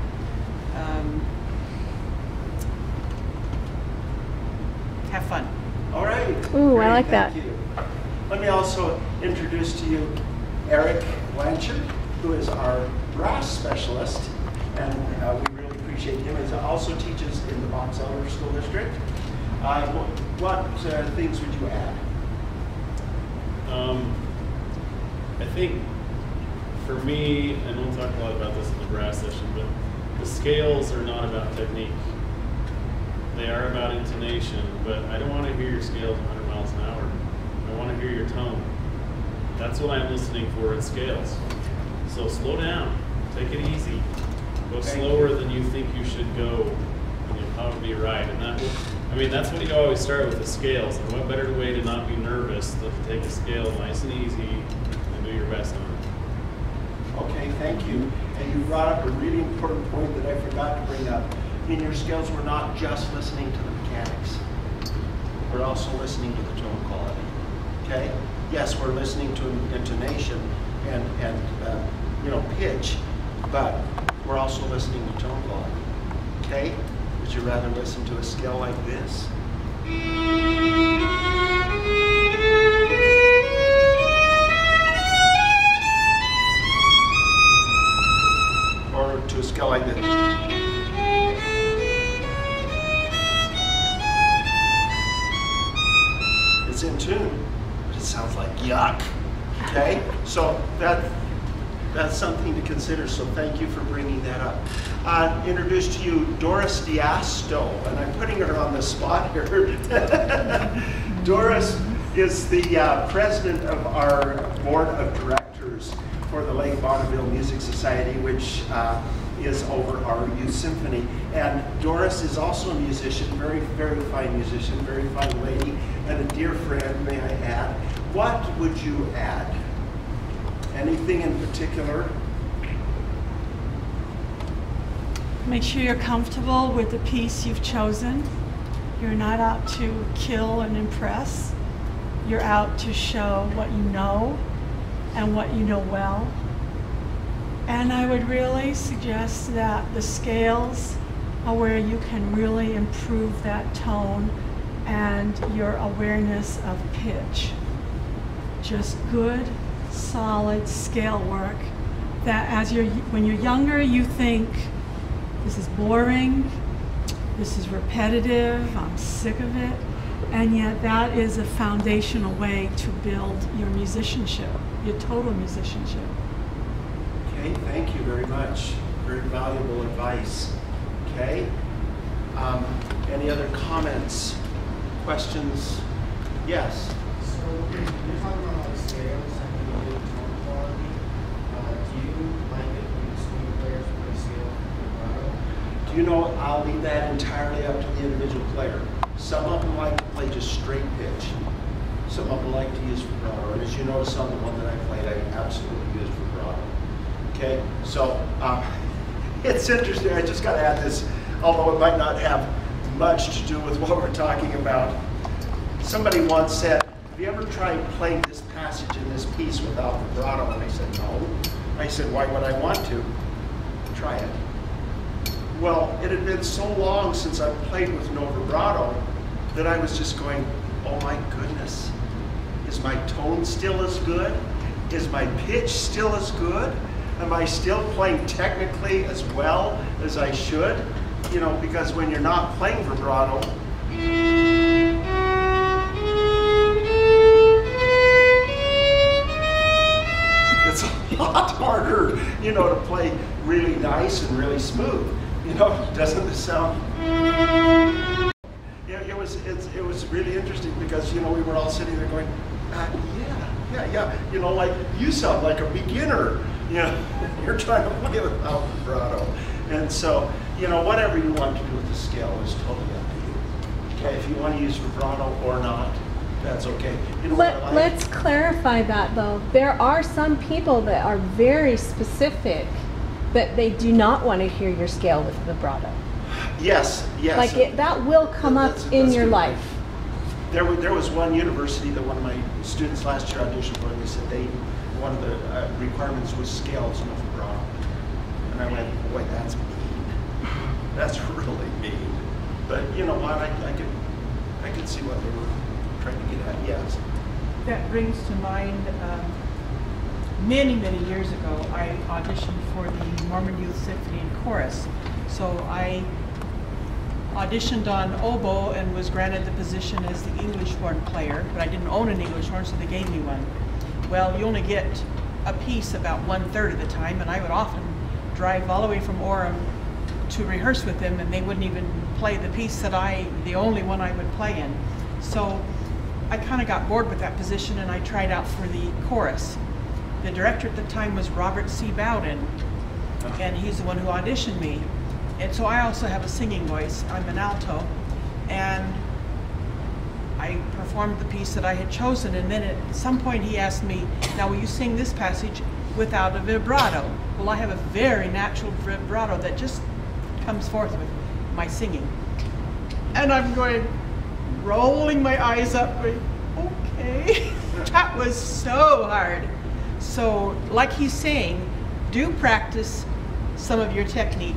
Have fun. All right. Ooh, Great, I like thank that. you. Let me also introduce to you Eric Blanchard, who is our brass specialist, and we really appreciate him. He also teaches in the Box Elder School District. What things would you add? I think for me, and we'll talk a lot about this in the brass session, but the scales are not about technique. They are about intonation, but I don't want to hear your scales 100 miles an hour. I want to hear your tone. That's what I'm listening for in scales. So slow down, take it easy, go slower than you think you should go, and you'll probably be right. And that's what you always start with, the scales. And what better way to not be nervous than to take a scale nice and easy and do your best on it. Okay, thank you. And you brought up a really important point that I forgot to bring up. In your scales, we're not just listening to the mechanics. We're also listening to the tone quality. Okay? Yes, we're listening to intonation and pitch, but we're also listening to tone quality. Okay? Would you rather listen to a scale like this? Or to a scale like this? It's in tune, but it sounds like yuck. Okay? So that's something to consider, so thank you for bringing that up. Introduce to you Doris Diasto, and I'm putting her on the spot here. Doris is the president of our board of directors for the Lake Bonneville Music Society, which is over our youth symphony. And Doris is also a musician, very, very fine musician, very fine lady, and a dear friend, may I add. What would you add? Anything in particular? Make sure you're comfortable with the piece you've chosen. You're not out to kill and impress. You're out to show what you know and what you know well. And I would really suggest that the scales are where you can really improve that tone and your awareness of pitch. Just good, solid scale work that when you're younger, you think, this is boring, this is repetitive, I'm sick of it, and yet that is a foundational way to build your musicianship, your total musicianship. Okay, thank you very much. Very valuable advice. Okay. Any other comments, questions? Yes. So you're talking about all the scales, and you like it when the swing players play scale vibrato? Do you know, I'll leave that entirely up to the individual player. Some of them like to play just straight pitch. Some of them like to use vibrato. And as you notice on the one that I played, I absolutely used vibrato. Okay, so it's interesting. I just got to add this, although it might not have much to do with what we're talking about. Somebody once said, have you ever tried playing this passage in this piece without vibrato? And I said, no. I said, why would I want to? Try it. Well, it had been so long since I played with no vibrato that I was just going, oh my goodness. Is my tone still as good? Is my pitch still as good? Am I still playing technically as well as I should? You know, because when you're not playing vibrato, it's a lot harder, you know, to play really nice and really smooth. You know, doesn't this sound? Yeah, it was really interesting because, you know, we were all sitting there going, yeah. You know, like you sound like a beginner. You know, you're trying to play without vibrato. And so, you know, whatever you want to do with the scale is totally up to you. Okay, if you want to use vibrato or not, that's okay. You know Let's clarify that though. There are some people that are very specific that they do not want to hear your scale with vibrato. Yes. Like that will come up in your life. There was one university that one of my students last year auditioned for, and they said one of the requirements was scales, no vibrato. And I went, boy, that's mean. That's really mean. But you know what? I could see what they were trying to get at. Yes. That brings to mind many years ago, I auditioned for the Mormon Youth Symphony and Chorus. So I auditioned on oboe and was granted the position as the English horn player, but I didn't own an English horn, so they gave me one. Well, you only get a piece about 1/3 of the time, and I would often drive all the way from Orem to rehearse with them, and they wouldn't even play the piece that the only one I would play in. So I kind of got bored with that position, and I tried out for the chorus. The director at the time was Robert C. Bowden, and he's the one who auditioned me. And so I also have a singing voice. I'm an alto, and I performed the piece that I had chosen, and then at some point he asked me, now will you sing this passage without a vibrato? Well, I have a very natural vibrato that just comes forth with my singing. And I'm going, rolling my eyes up, going, okay. That was so hard. So, like he's saying, do practice some of your technique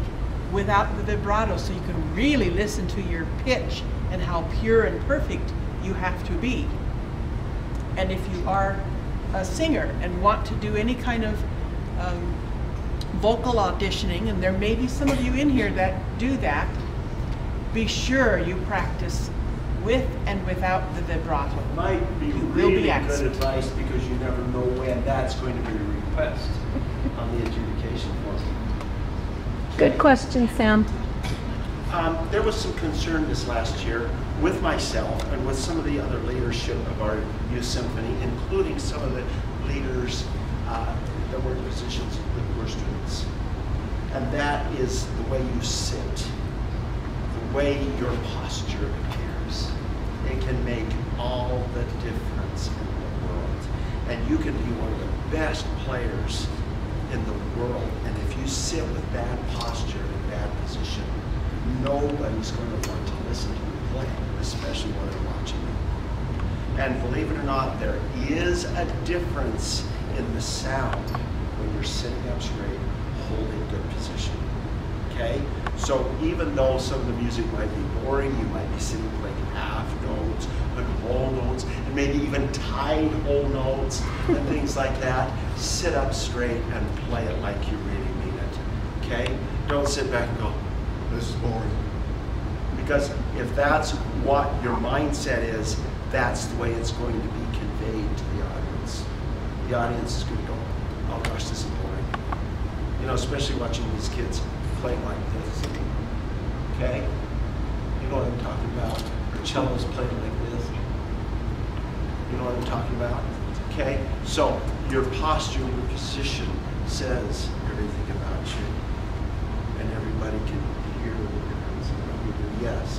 without the vibrato so you can really listen to your pitch and how pure and perfect you have to be. And if you are a singer and want to do any kind of vocal auditioning, and there may be some of you in here that do that, be sure you practice with and without the vibrato. Might be really good advice because you never know when that's going to be a request on the adjudication form. Good question, Sam. There was some concern this last year with myself and with some of the other leadership of our youth symphony, including some of the leaders that were in positions that were students. And that is the way you sit, the way your posture appears. It can make all the difference in the world. And you can be one of the best players in the world. And if you sit with bad posture in bad position, nobody's going to want to listen to you play, especially when they're watching you. And believe it or not, there is a difference in the sound when you're sitting up straight, holding good position. Okay? So even though some of the music might be boring, you might be sitting playing half notes and whole notes, and maybe even tied whole notes and things like that, sit up straight and play it like you really mean it. Okay? Don't sit back and go, this is boring. Because if that's what your mindset is, that's the way it's going to be conveyed to the audience. The audience is going to go, oh gosh, this is boring. You know, especially watching these kids playing like this. Okay? You know what I'm talking about? Or cellos playing like this. You know what I'm talking about? Okay? So your posture, your position says everything about you. And everybody can hear what you do. Yes?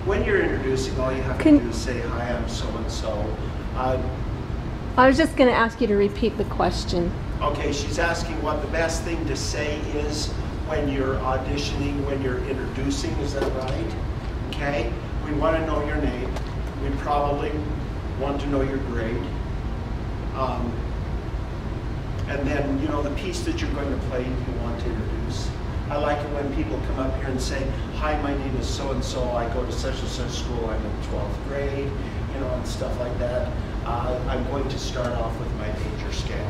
When you're introducing, all you have to do is say, hi, I'm so-and-so. I was just going to ask you to repeat the question. Okay, she's asking what the best thing to say is when you're auditioning, when you're introducing, is that right? Okay, we want to know your name. We probably want to know your grade. And then, you know, the piece that you're going to play, you want to introduce. I like it when people come up here and say, hi, my name is so-and-so, I go to such and such school, I'm in 12th grade, you know, and stuff like that. I'm going to start off with my major scale.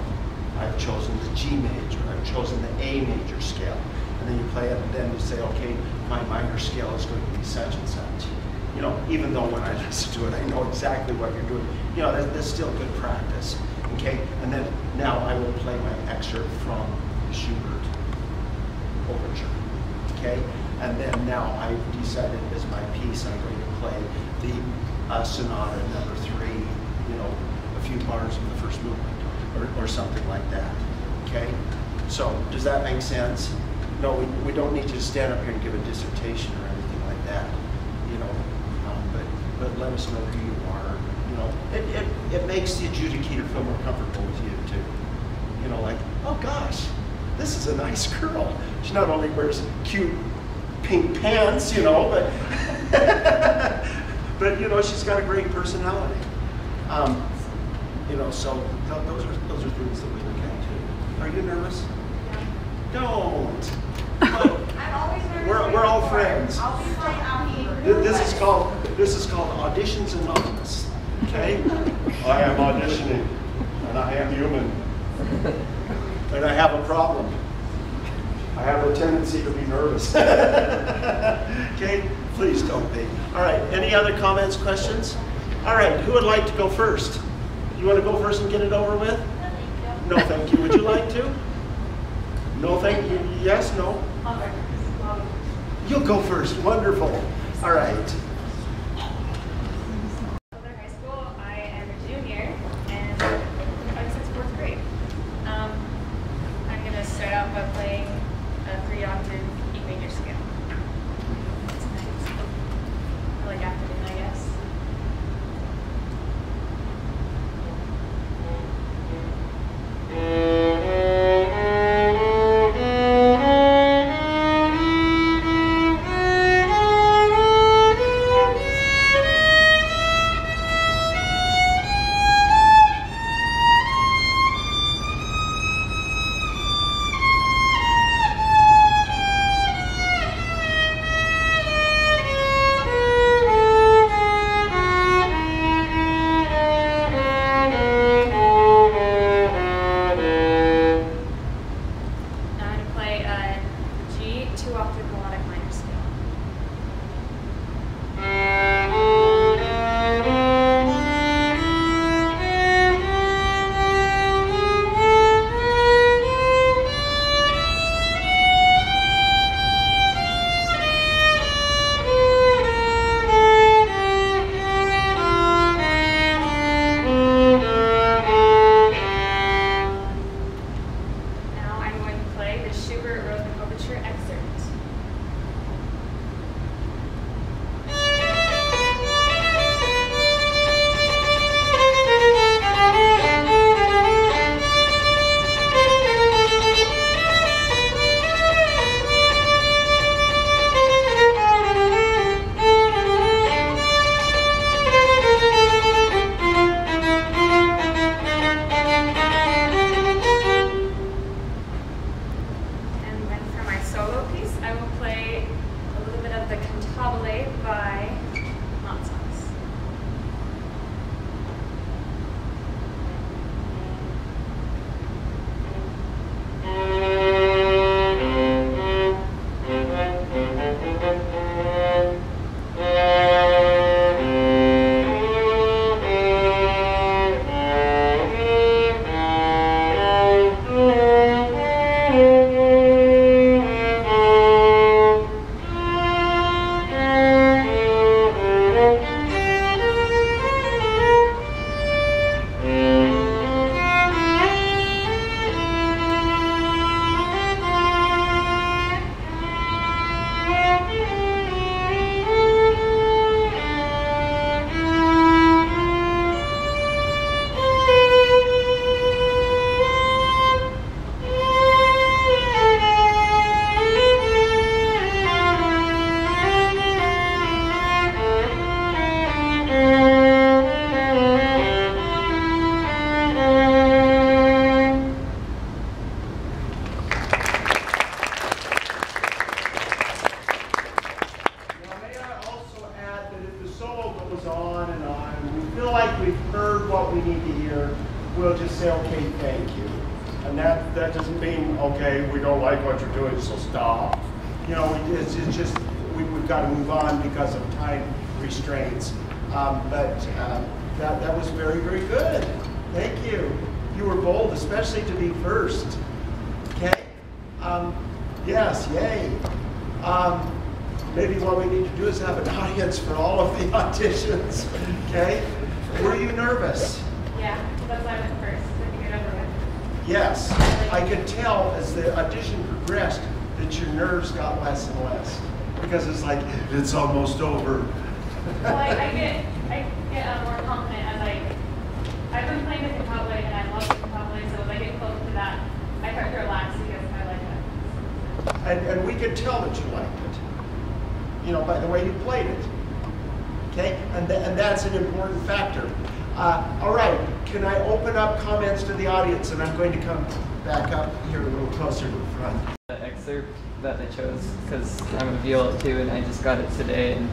I've chosen the G major, I've chosen the A major scale. And then you play it, and then you say, okay, my minor scale is going to be such and such. You know, even though when I listen to it, I know exactly what you're doing. You know, that's still good practice. Okay, and then now I will play my excerpt from the Schubert Overture. Okay, and then now I've decided as my piece I'm going to play the Sonata number 3. You know, a few bars of the first movement, or something like that. Okay, so does that make sense? No, we don't need you to stand up here and give a dissertation or anything like that. You know, but let us know who you are. You know, it makes the adjudicator feel more comfortable with you too. You know, like, oh gosh, this is a nice girl. She not only wears cute pink pants, you know, but you know, she's got a great personality. You know, so those are things that we look at too. Are you nervous? Yeah. Don't. I'm always nervous. We're all friends. I'll be fine out here. This is called Auditions Anonymous. Okay? I am auditioning, and I am human, and I have a problem. I have a tendency to be nervous. Okay? Please don't be. All right. Any other comments, questions? All right. Who would like to go first? You want to go first and get it over with? No, thank you. Would you like to? No, thank you. Yes, no? You'll go first. Wonderful. All right. Southern High School, I am a junior, and I'm since 4th grade. I'm going to start out by playing a 3-octave E major scale. I like afternoon, I guess. mean, okay, we don't like what you're doing, so stop. You know, it's just, we've got to move on because of time restraints. That was very, very good. Thank you. You were bold, especially to be first. Okay? Yes, yay. Maybe what we need to do is have an audience for all of the auditions. Okay? Were you nervous? Yeah, that's why I went first, so I could get over it. Yes. I could tell as the audition progressed that your nerves got less and less. Because it's like, it's almost over. Well, I get more confident as I've been playing the tablet and I love the tablet, so as I get close to that, I start to relax because I like that. And we could tell that you liked it, you know, by the way you played it. Okay, and that's an important factor. All right, can I open up comments to the audience? And I'm going to come back up here a little closer to the front. The excerpt that I chose, because I'm a viola too, and I just got it today, and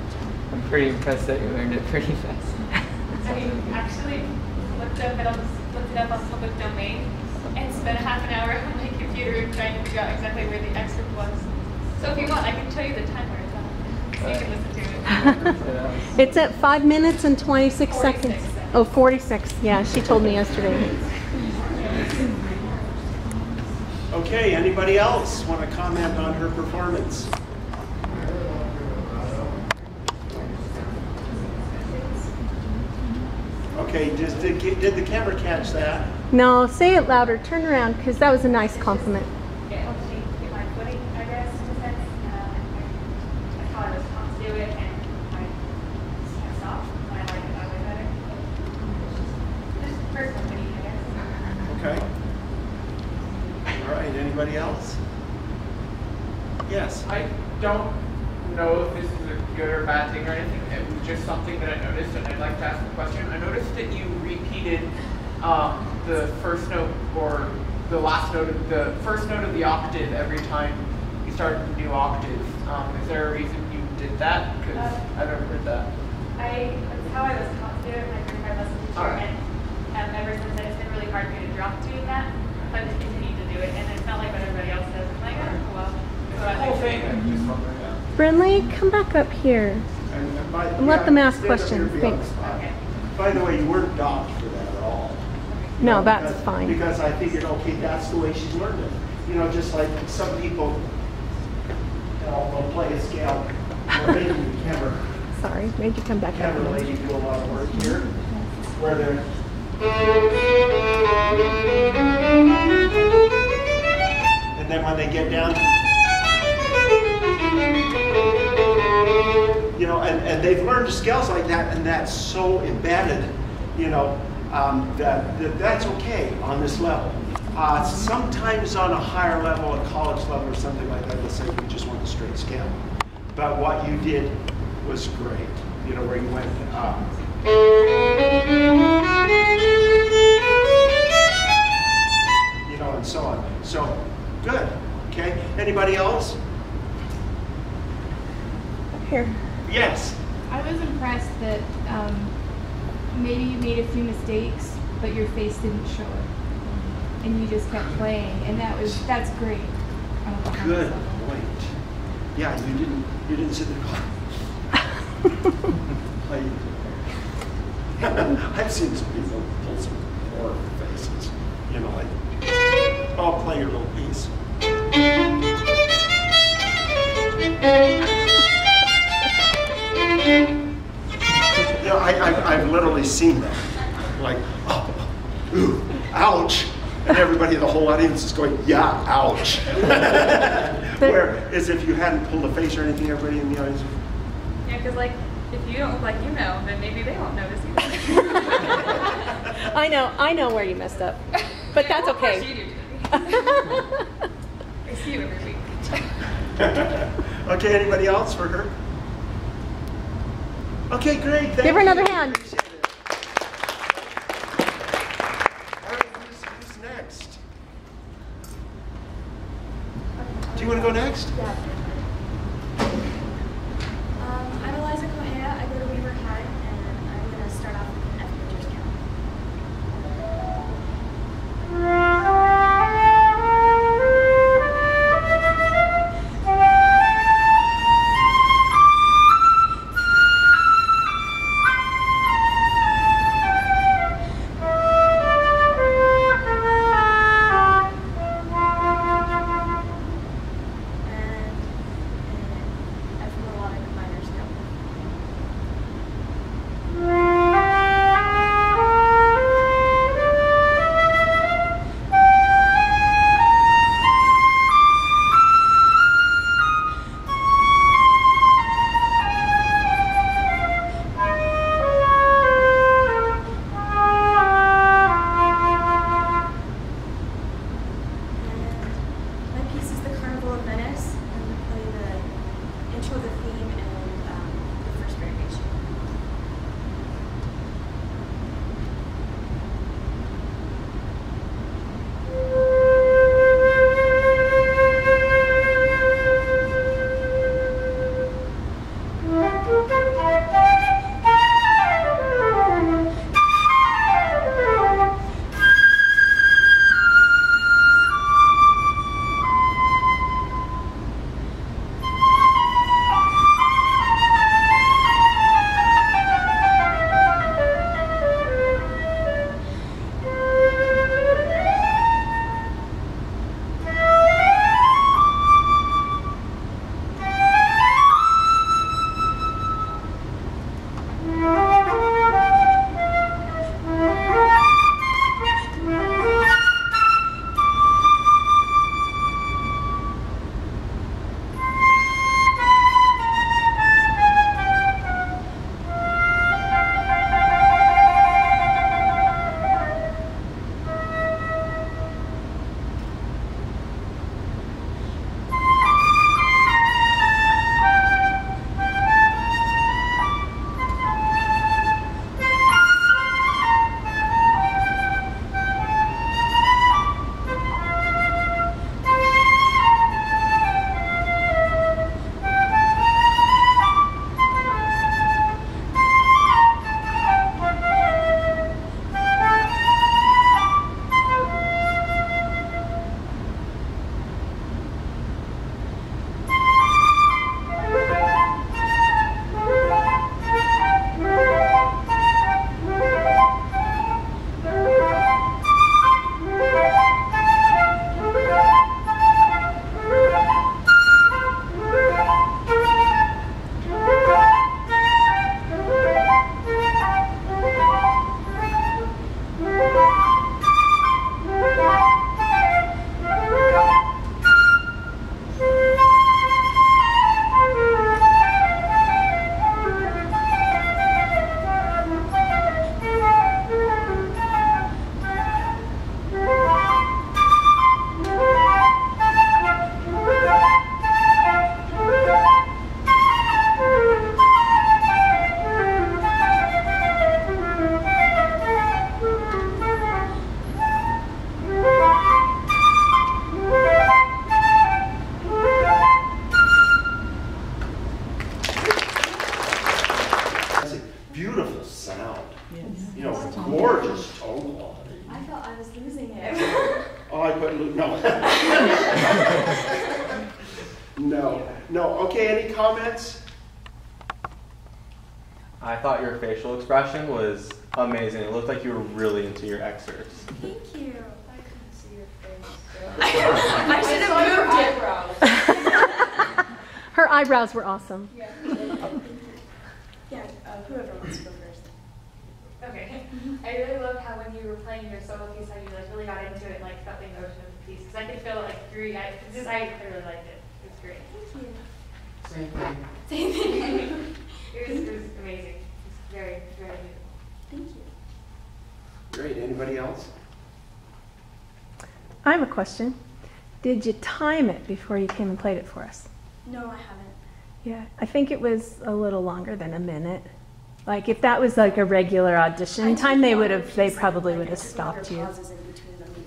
I'm pretty impressed that you learned it pretty fast. I actually looked it up on public domain and spent half an hour on my computer trying to figure out exactly where the excerpt was. So if you want, I can tell you the time where it's at, so you can listen to it. It's at 5 minutes and 26 46 seconds. Oh, 46. Yeah, she told me yesterday. Okay, anybody else want to comment on her performance? Okay, did the camera catch that? No, say it louder. Turn around, because that was a nice compliment. Get my footing, I guess, in a sense. That's how I was taught to do it, and I can't stop. I like it that way better. Just for somebody, I guess. Okay. All right, anybody else? Yes. I don't know if this is a good or bad thing or anything. It was just something that I noticed, and I'd like to ask a question. I noticed that you repeated the first note or the last note of the first note of the octave every time you started a new octave. Is there a reason you did that? Because I've never heard that. That's how I was taught to do it. My grade lesson teacher, Alright. and ever since then, it's been really hard for me to drop doing that. But I just continue to do it, and it's not like what everybody else does. I'm like, oh, well. So I Whole like thing. I'm just wondering. Brinley, come back up here. And Let them ask stand up questions. here, be on the Thanks. spot. Okay. By the way, you weren't docked for that at all. You No, know, that's because- fine. Because I figured, okay, that's the way she's learned it. You know, just like some people, you know, will play a scale. Or maybe the Sorry, made you come back up. camera lady do a lot of work here, where they're. And then when they get down, you know, and they've learned scales like that, and that's so embedded, you know, that's okay on this level. Sometimes on a higher level, a college level or something like that, they'll say we just want a straight scale. But what you did was great, you know, where you went you know, and so on. So, good, okay? Anybody else? Here. Yes. I was impressed that maybe you made a few mistakes, but your face didn't show it, and you just kept playing, and that's great. Good point. Yeah, you didn't sit there. Play. I've seen some people pull some horror faces, you know, like, oh, play your little piece. You know, I've literally seen that. Like, oh, ooh, ouch. And everybody in the whole audience is going, yeah, ouch. Whereas if you hadn't pulled a face or anything, everybody in the audience would. Yeah, because like, if you don't look like you know, then maybe they won't notice either. I know where you messed up, but that's Of course okay. you do. I see you every week. Okay, anybody else for her? Okay, great. Thank Give her you. another hand. Appreciate it. All right, who's next? Do you want to go next? Yeah. I'm Eliza Correa. I go to Weaver High, and I'm going to start off with an F major scale. No. Okay, any comments? I thought your facial expression was amazing. It looked like you were really into your excerpts. Thank you. I couldn't see your face. I should have moved it. Her eyebrows were awesome. Yeah, whoever wants to go first. Okay. I really loved how when you were playing your solo piece, how you like really got into it and like felt the emotion of the piece. Because I could feel it like through you. I really liked it. It was great. Thank you. Same thing. Same thing. It was amazing. It was very, very beautiful. Thank you. Great. Anybody else? I have a question. Did you time it before you came and played it for us? No, I haven't. Yeah, I think it was a little longer than a minute. Like if that was like a regular audition time, they probably would have stopped you.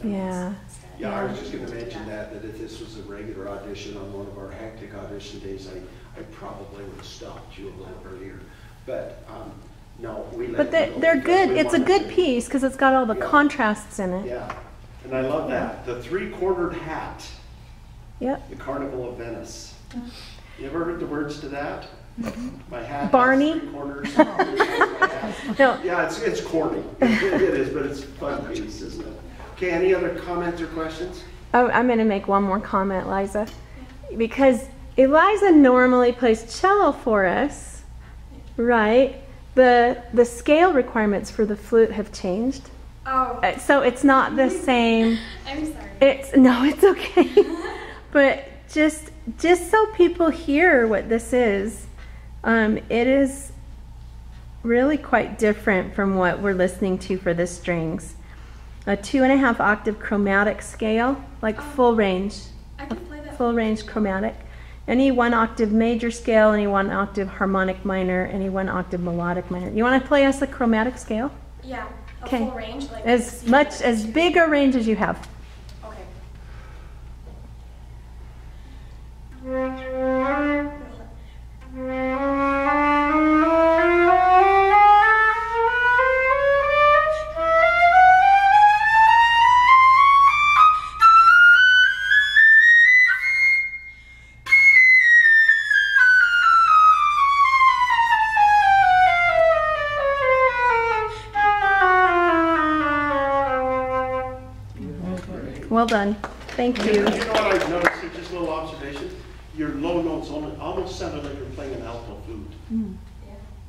Yeah. Yeah, I was just going to mention that if this was a regular audition on one of our hectic audition days, I probably would have stopped you a little earlier. But no, we let But you go they're because good. we It's a wanted good to- piece because it's got all the Yeah. contrasts in it. Yeah, and I love that. The three-quartered hat, Yep. the Carnival of Venice. You ever heard the words to that? My hat Barney? has three quarters. My hat. No. Yeah, it's corny. It is, but it's a fun piece, isn't it? Okay, any other comments or questions? Oh, I'm going to make one more comment, Eliza, because Eliza normally plays cello for us, right? The scale requirements for the flute have changed, Oh, so it's not the same. I'm sorry. It's okay. But just so people hear what this is, it is really quite different from what we're listening to for the strings. A 2.5 octave chromatic scale, like full range, I can play that. full range chromatic. Any 1 octave major scale, any 1 octave harmonic minor, any 1 octave melodic minor. You want to play us a chromatic scale? Yeah, a Okay. full range. Like As C much, or as C. big a range as you have. Okay. Well done. Thank you. You know what I've noticed here, just a little observation? Your low notes almost sounded like you're playing an alto flute.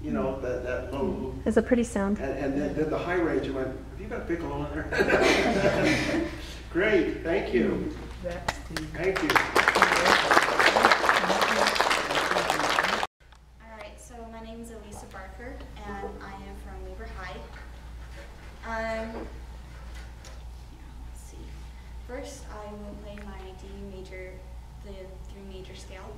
You know, that low. It's a pretty sound. And then the high range, you went, have you got a piccolo in there? Great, thank you. Thank you. All right, so my name is Aleesa Barker, and I am from Weaver High. Let's see. First, I will play my D major, the 3 major scale.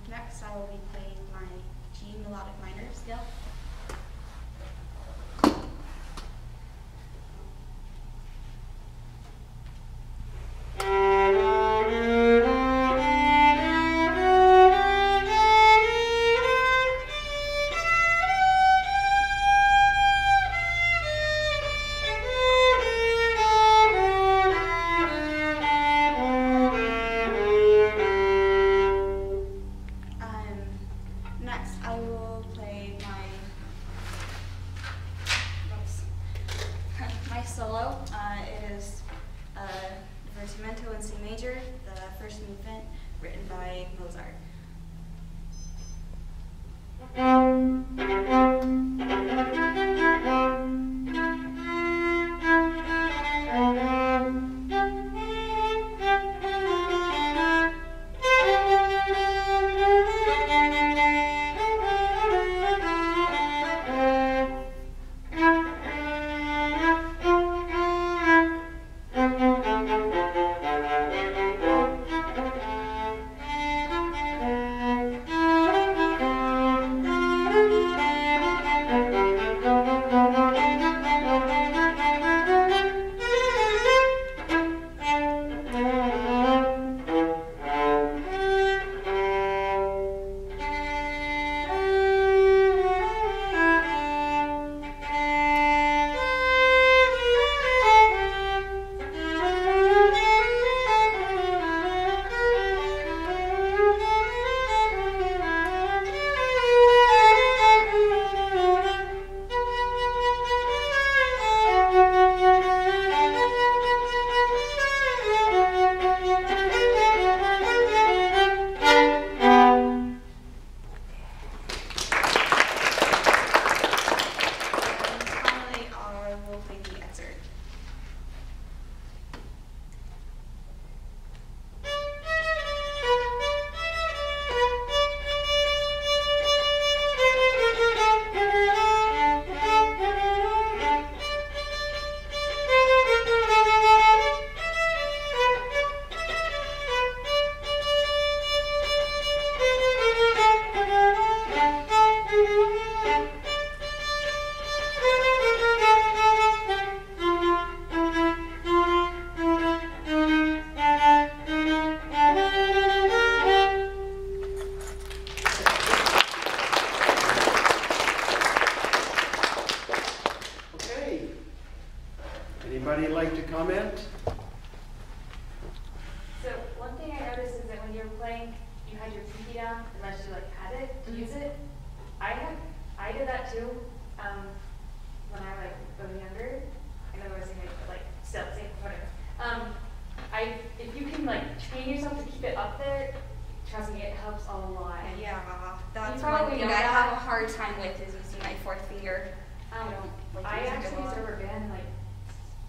Next, I will be playing my G Melodic Minor scale. Next, I will play my solo. It is Divertimento in C major, the first movement written by Mozart. Anybody like to comment? So one thing I noticed is that when you were playing, you had your pinky down unless you like had it to use it. I did that too when I was younger. In other words, like still same whatever. If you can like train yourself to keep it up there, trust me, it helps a lot. Yeah, that's You one probably thing know I that. have a hard time with is using my fourth finger. I actually used a rubber band and like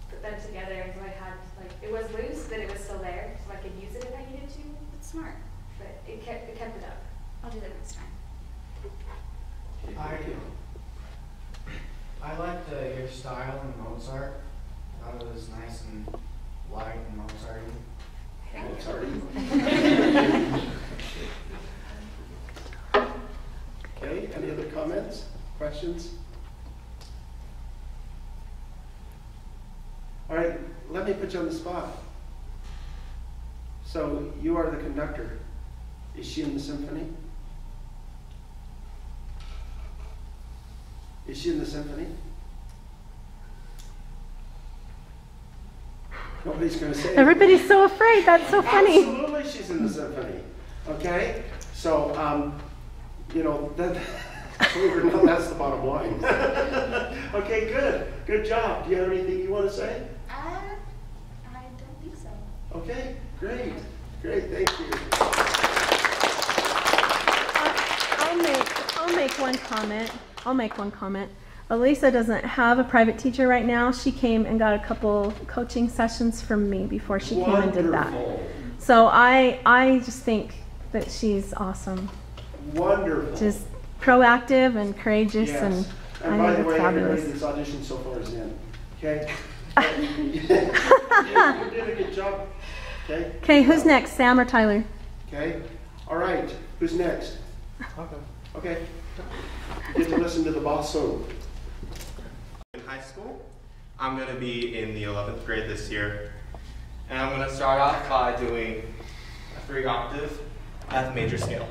put them together, and so I had like it was loose, but it was still there, so I could use it if I needed to. That's smart. But it kept it up. I'll do that next time. I liked your style in Mozart. I thought it was nice and light and Mozart-y. Okay, any other comments, questions? All right, let me put you on the spot. So you are the conductor. Is she in the symphony? Is she in the symphony? Nobody's going to say anything. Everybody's so afraid. That's so funny. Absolutely, she's in the symphony. Okay, so you know that. Believe it or not, that's the bottom line. Okay, good job. Do you have anything you want to say? I don't think so. Okay, great, thank you. I'll make one comment. Aleesa doesn't have a private teacher right now. She came and got a couple coaching sessions from me before she came and did that. So I just think that she's awesome. Wonderful. Just proactive and courageous, Yes. and by I the think way, it's everybody fabulous. that's auditioned so far is in. Okay. You did a good job. Okay. Okay, who's next, Sam or Tyler? Okay. All right. Who's next? Okay. You get to listen to the basso. In high school, I'm going to be in the 11th grade this year, and I'm going to start off by doing a 3-octave F major scale.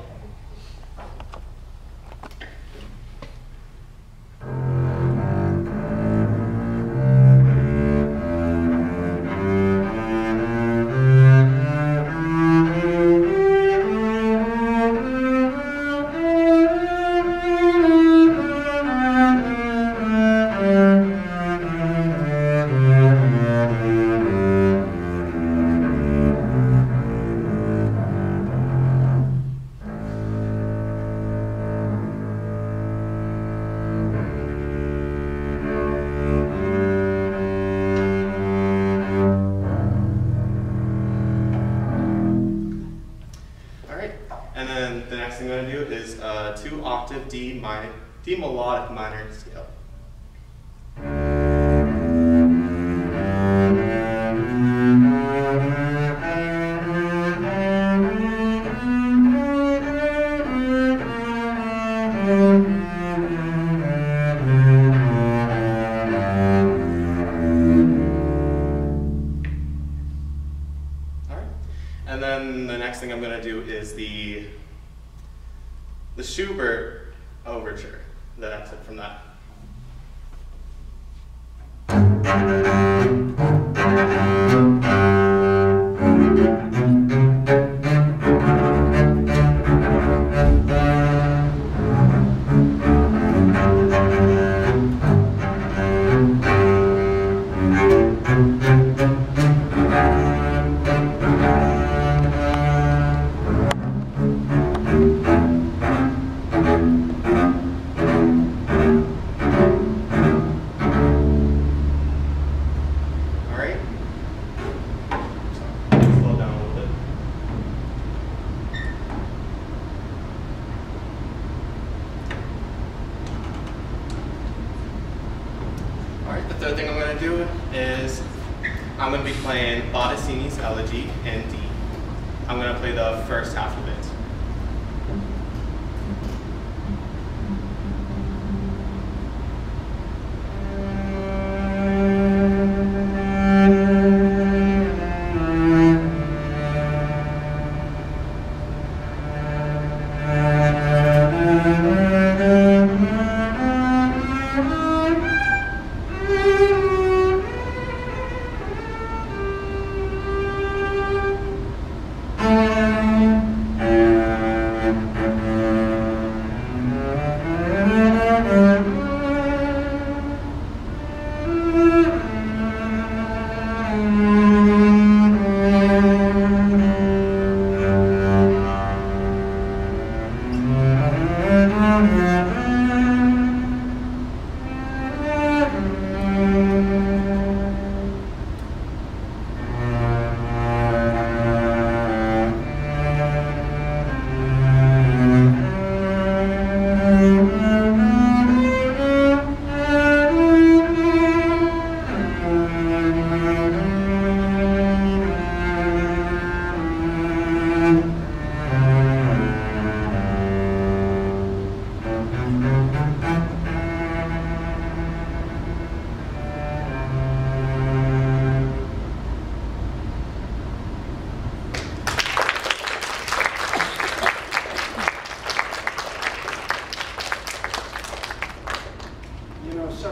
D melodic minor scale. And then the next thing I'm going to do is the Schubert overture, the exit from that.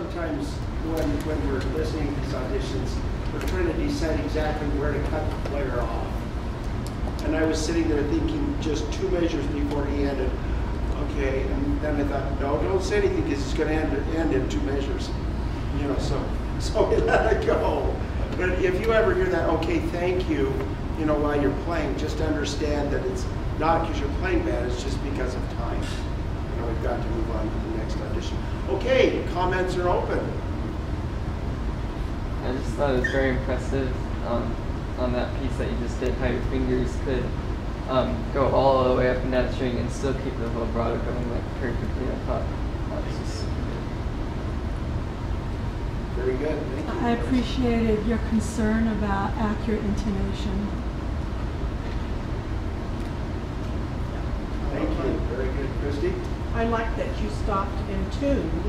sometimes when we're listening to these auditions, we're trying to decide exactly where to cut the player off. And I was sitting there thinking just 2 measures before he ended. Okay, and then I thought, no, don't say anything because it's going to end in 2 measures. You know, so we let it go. But if you ever hear that, okay, thank you, you know, while you're playing, just understand that it's not because you're playing bad, it's just because of time. You know, we've got to move on to the next audition. Okay, comments are open. I just thought it was very impressive on that piece that you just did, how your fingers could go all the way up and down the string and still keep the vibrato going like perfectly. I thought that was just super good. Very good. Thank you. I appreciated your concern about accurate intonation. Thank you. Very good, Christie. I like that you stopped and tuned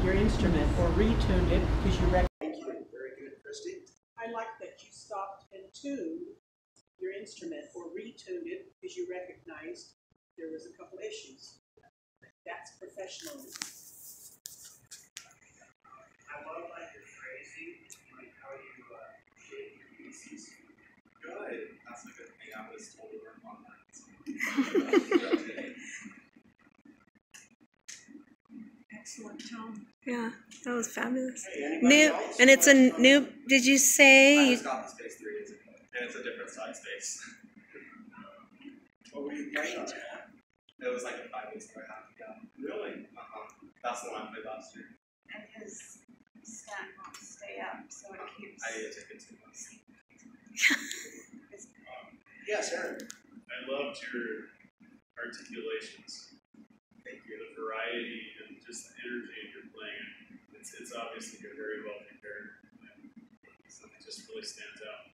your instrument or retuned it because you recognized. Thank you. Very good, Christie. I like that you stopped and tuned your instrument or retuned it because you recognized there was a couple issues. That's professionalism. I love like your phrasing, like how you shape your pieces. Good. That's a good thing. I was told to work on that. Excellent tone. Yeah, that was fabulous. Hey, New, and it's a new. Did you say? I just got the space 3 days ago, and it's a different size space. What were you playing on? It was like a 5 weeks ago. I have to go. Really? That's the one I played last year. And his stat won't stay up, so it keeps. I need to take it too much. Yes, Aaron. I loved your articulations. Thank you. The variety and just the energy in your playing. It's obviously you're very well prepared. Something just really stands out.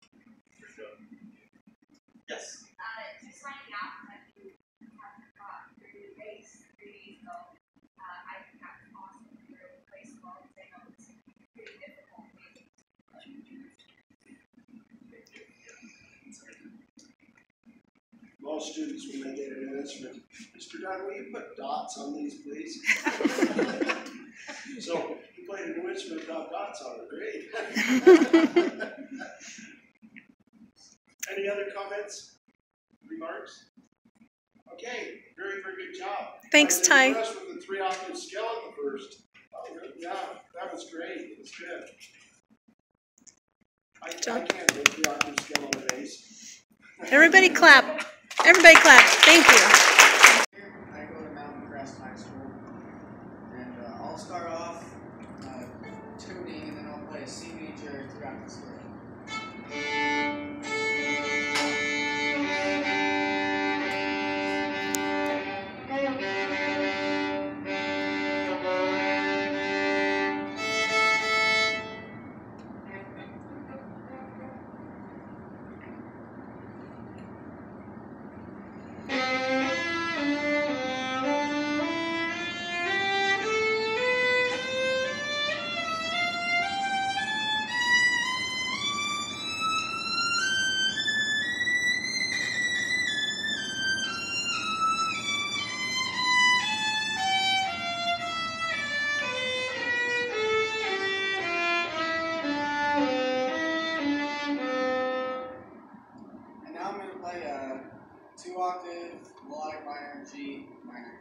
For sure. Yes. Just finding out that you haven't got your new bass 3 days ago, I think that's awesome. You're in place well. I know it's pretty difficult. Most students, when they get a new instrument, Mr. Dunn, will you put dots on these, please? So you played a new instrument, got dots on it. Great. Any other comments, remarks? Okay, very, very good job. Thanks, I was Ty. impressed with the 3-octave scale at the first. Oh, yeah, that was great. It was good. I can't do a 3-octave scale on the bass. Everybody clap. Everybody clap. Thank you. I go to Mountain Crest High School, and I'll start off tuning, and then I'll play a C major throughout the story. Play a 2-octave melodic minor G minor.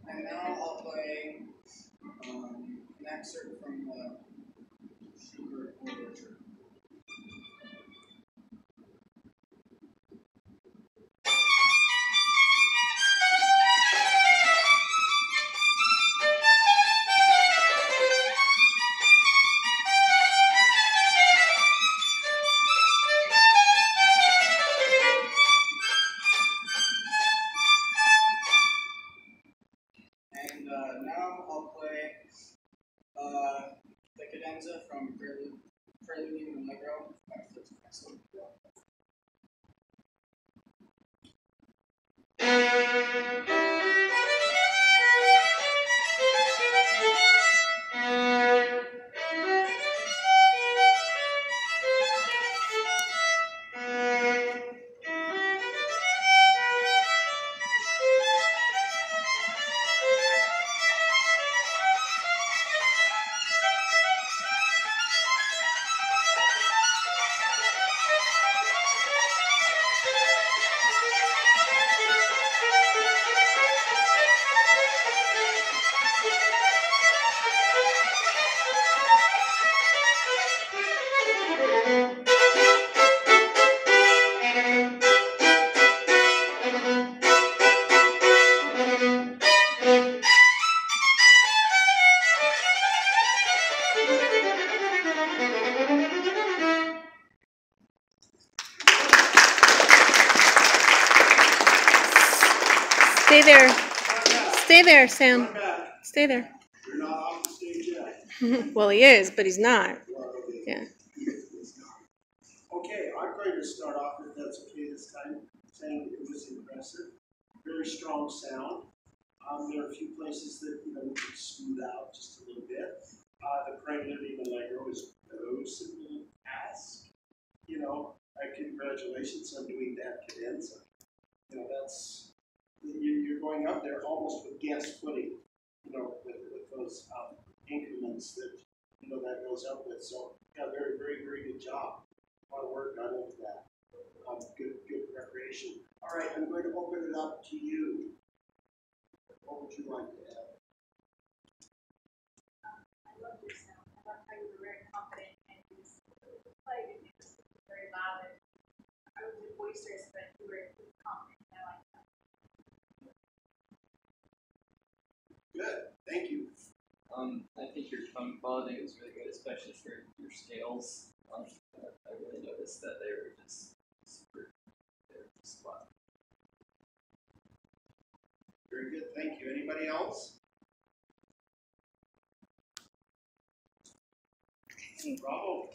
And now I'll play an excerpt from the Overture. And now I'll play the cadenza from Prelude and Allegro by Flute. Stay there. Stay there, Sam. Stay there. You're not off the stage yet. Well, he is, but he's not. Yeah. Okay, I'm going to start off, if that's okay this time, saying it was impressive. Very strong sound. There are a few places that we could smooth out just a little bit. The prelude and allegro is no simple task. Congratulations on doing that cadenza. That's you're going up there almost with guess footing. With those increments that that goes up with. So yeah, very, very, very good job. A lot of work gone into that. Good preparation. All right, I'm going to open it up to you. What would you like to add? I love your sound. I love how you were very confident and you played and it was very loud. I was boisterous, but you were confident. I like that. Good, thank you. I think your tone quality was really good, especially for your scales. I really noticed that they were just super, they were just flat. Very good, thank you. Anybody else? Okay. Bravo.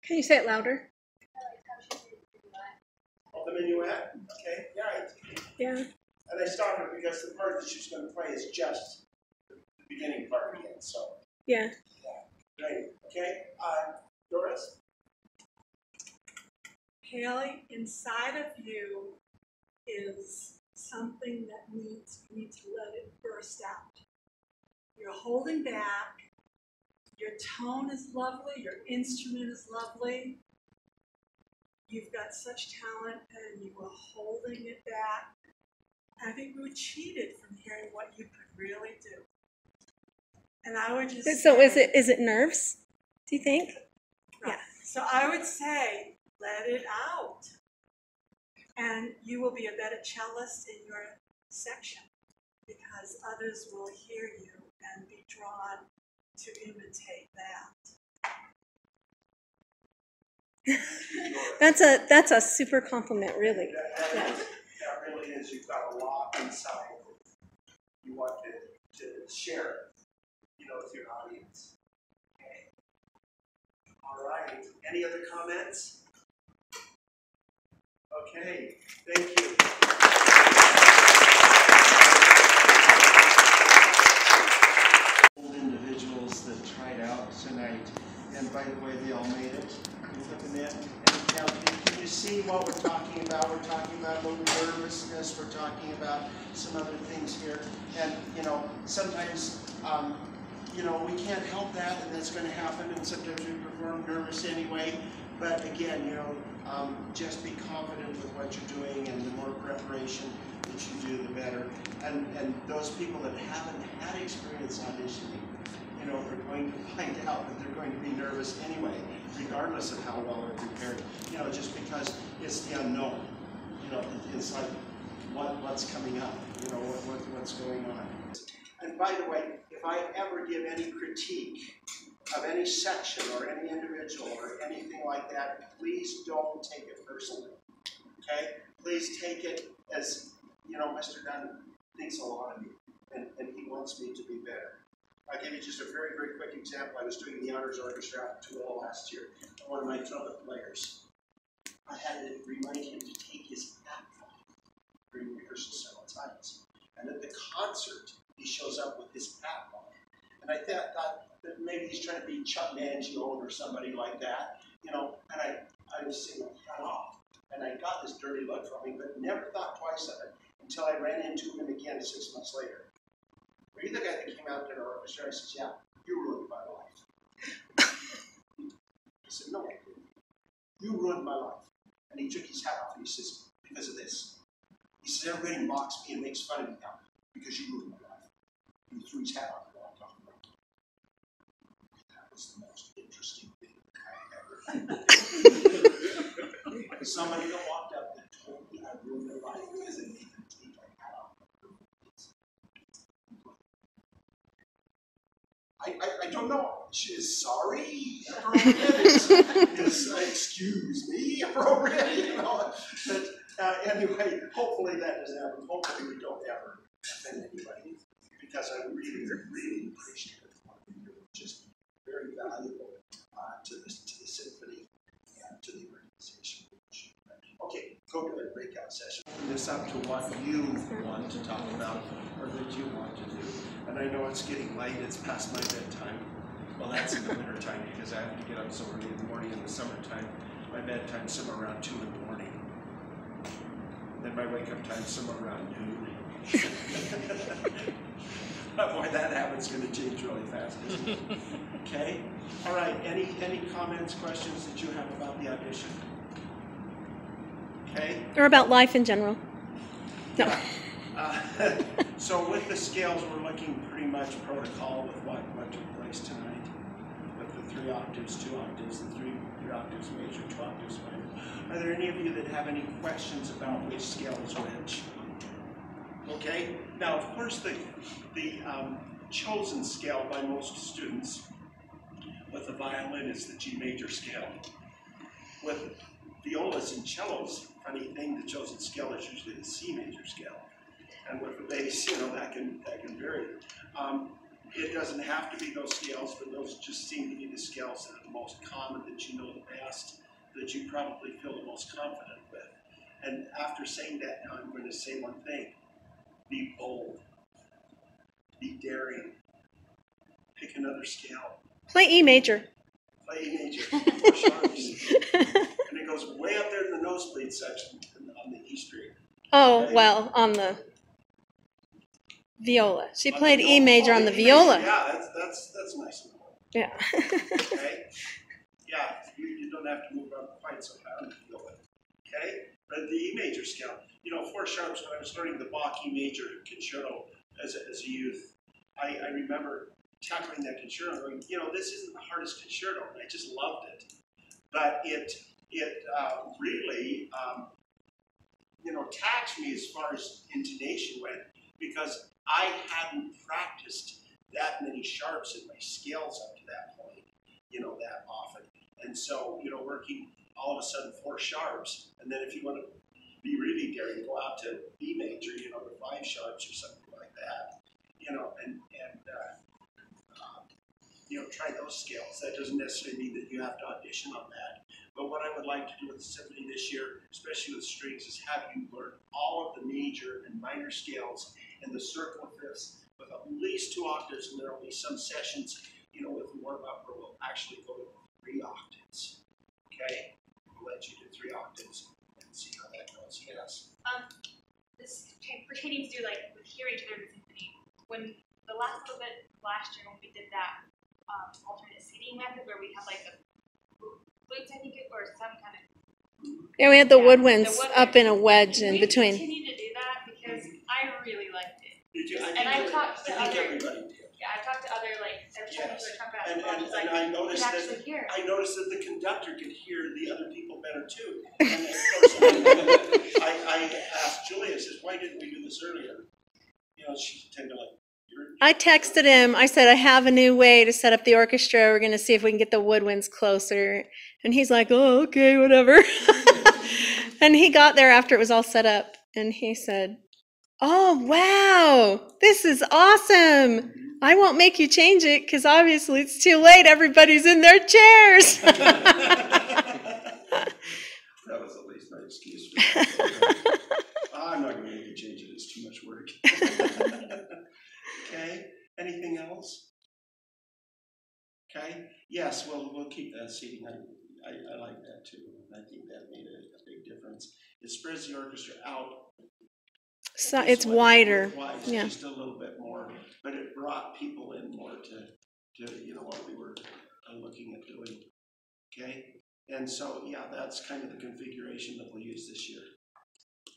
Can you say it louder? Oh, the minuet? Okay, yeah. Yeah. And I stopped her because the part that she's going to play is just the beginning part again, so. Yeah. Yeah, great. Okay, Doris? Hailee, inside of you is something that you need to let it burst out. You're holding back. Your tone is lovely. Your instrument is lovely. You've got such talent, and you were holding it back. I think we were cheated from hearing what you could really do. And I would just So say, is it nerves? Do you think? right. Yeah. So I would say, let it out. And you will be a better cellist in your section because others will hear you and be drawn to imitate that. That's a super compliment, really. Yeah. That really is. You've got a lot inside you want to share, with your audience. Okay. All right. Any other comments? Okay. Thank you. Individuals that tried out tonight, and by the way, they all made it. And now, can you see what we're talking about? We're talking about a little nervousness. We're talking about some other things here, and sometimes we can't help that, and that's going to happen. And sometimes we perform nervous anyway. But again, just be confident with what you're doing, and the more preparation that you do, the better. And those people that haven't had experience auditioning, they're going to find out that they're going to be nervous anyway, regardless of how well they're prepared. Just because it's the unknown. It's like what's coming up. What's going on. And by the way, if I ever give any critique of any section or any individual or anything like that, please don't take it personally. Okay? Please take it as, Mr. Dunn thinks a lot of me, and he wants me to be better. I'll give you just a very, very quick example. I was doing the honors orchestra at Tooele last year. One of my trumpet players, I had to remind him to take his hat off during rehearsal several times. And at the concert, he shows up with his hat on. And I thought that maybe he's trying to be Chuck Mangione or somebody like that, and I was saying, hat off. And I got this dirty look from him, but never thought twice of it until I ran into him again 6 months later. Were you the guy that came out to our orchestra? I said, yeah, you ruined my life. He said, no, I didn't. You ruined my life. And he took his hat off and he says, because of this. He says, everybody mocks me and makes fun of me now because you ruined my life. And he threw his hat off and walked off. That was the most interesting thing I ever did. Somebody that walked up and told me I ruined their life because they made them take my hat off. don't know. Is appropriate? Is excuse me appropriate? You know. But anyway, hopefully that doesn't happen. Hopefully we don't ever offend anybody, because I really, really appreciate it. Just very valuable to the symphony and to the organization. Okay, go to a breakout session. Open this up to what you want to talk about or that you want to do. And I know it's getting late, it's past my bedtime. Well, that's in the winter time because I have to get up so early in the morning. In the summertime, my bedtime's somewhere around 2 in the morning. Then my wake up time's somewhere around noon. Boy, that habit's going to change really fast, isn't it? Okay? All right, any comments, questions that you have about the audition? Okay? Or about life in general. No. Yeah. So with the scales, we're looking pretty much protocol with what took place tonight. With the 3 octaves, 2 octaves, the 3 octaves major, 2 octaves minor. Are there any of you that have any questions about which scale is which? Okay? Now, of course, the chosen scale by most students with the violin is the G major scale. With violas and cellos, funny thing, the chosen scale is usually the C major scale. And with the bass, you know, that can vary. It doesn't have to be those scales, but those just seem to be the scales that are the most common, that you know the best, that you probably feel the most confident with. And after saying that, now I'm going to say one thing. Be bold. Be daring. Pick another scale. Play E major. Play E major. 4 sharps. And it goes way up there in the nosebleed section on the E string. Oh, okay? well, on the viola. She played E major on the viola. Yeah, that's nice and cool. Yeah. Okay? Yeah, you don't have to move up quite so high on the viola. Okay? But the E major scale, you know, 4 sharps, when I was learning the Bach E major concerto as a youth, I remember tackling that concerto and going, you know, this isn't the hardest concerto, and I just loved it. But it really, you know, taxed me as far as intonation went, because I hadn't practiced that many sharps in my scales up to that point, you know, that often. And so, you know, working all of a sudden 4 sharps, and then if you want to be really daring, go out to B major, you know, to 5 sharps or something like that, you know, and you know, try those scales. That doesn't necessarily mean that you have to audition on that. But what I would like to do with the symphony this year, especially with strings, is have you learn all of the major and minor scales and the circle fifths with at least 2 octaves, and there will be some sessions, you know, with warm up where we'll actually go to 3 octaves. Okay? We'll let you do 3 octaves and see how that goes. Yes. This pertaining to like with hearing each other in the symphony. When the last little bit last year when we did that alternate seating method where we had like the flutes, I think, or some kind of. Yeah, we had the woodwinds up in a wedge in between. We continue to do that because I really liked it. Did you? I talked to other. Everybody did. Yeah, I talked to other like Yes. trumpet. And I noticed that the conductor could hear the other people better too. And of course, I asked Julia, I says, why didn't we do this earlier? You know, she tended to like. I texted him. I said, I have a new way to set up the orchestra. We're going to see if we can get the woodwinds closer. And he's like, oh, okay, whatever. And he got there after it was all set up. And he said, oh, wow, this is awesome. I won't make you change it because obviously it's too late. Everybody's in their chairs. That was at least my excuse. I'm not going to make you change it. It's too much work. Okay. Anything else? Okay. Yes. Well, we'll keep that seating. I like that too. I think that made a big difference. It spreads the orchestra out. So it's wider. Yeah. Just a little bit more, but it brought people in more to you know what we were looking at doing. Okay. And so yeah, that's kind of the configuration that we'll use this year.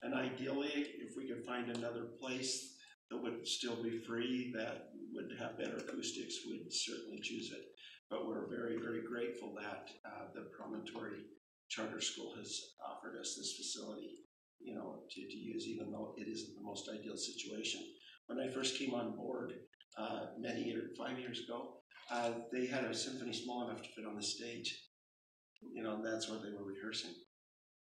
And ideally, if we could find another place that would still be free, that would have better acoustics, we'd certainly choose it. But we're very, very grateful that the Promontory Charter School has offered us this facility, you know, to use, even though it isn't the most ideal situation. When I first came on board 5 years ago, they had a symphony small enough to fit on the stage. You know, that's where they were rehearsing.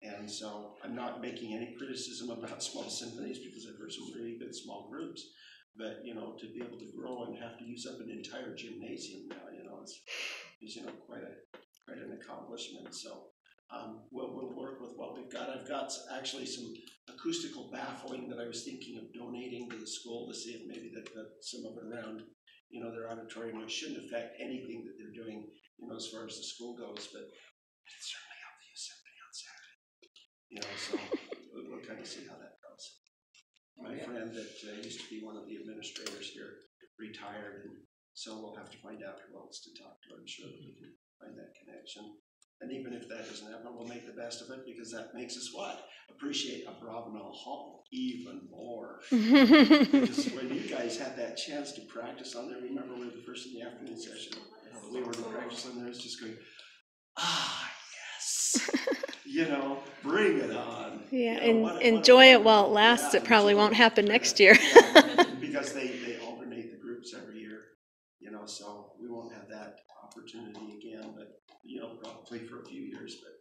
And so I'm not making any criticism about small symphonies because I've heard some really good small groups. But, you know, to be able to grow and have to use up an entire gymnasium now, you know, is you know, quite an accomplishment. So we'll work with what we've got. I've got actually some acoustical baffling that I was thinking of donating to the school to see if maybe that some of it around, you know, their auditorium, which shouldn't affect anything that they're doing, you know, as far as the school goes, but it's certainly help the symphony on Saturday. You know, so we'll kind of see how that goes. My friend that used to be one of the administrators here retired, and so we'll have to find out who else to talk to. I'm sure that we can find that connection. And even if that doesn't happen, we'll make the best of it, because that makes us what? Appreciate Abravanel Hall even more. Because when you guys had that chance to practice on there, remember we were the first in the afternoon session, we were to practice on there, it's just going, ah, yes. You know, bring it on. Yeah, you know, and enjoy it while it lasts. It probably won't happen next year. Because they alternate the groups every year, you know, so we won't have that opportunity again, but, you know, probably for a few years, but,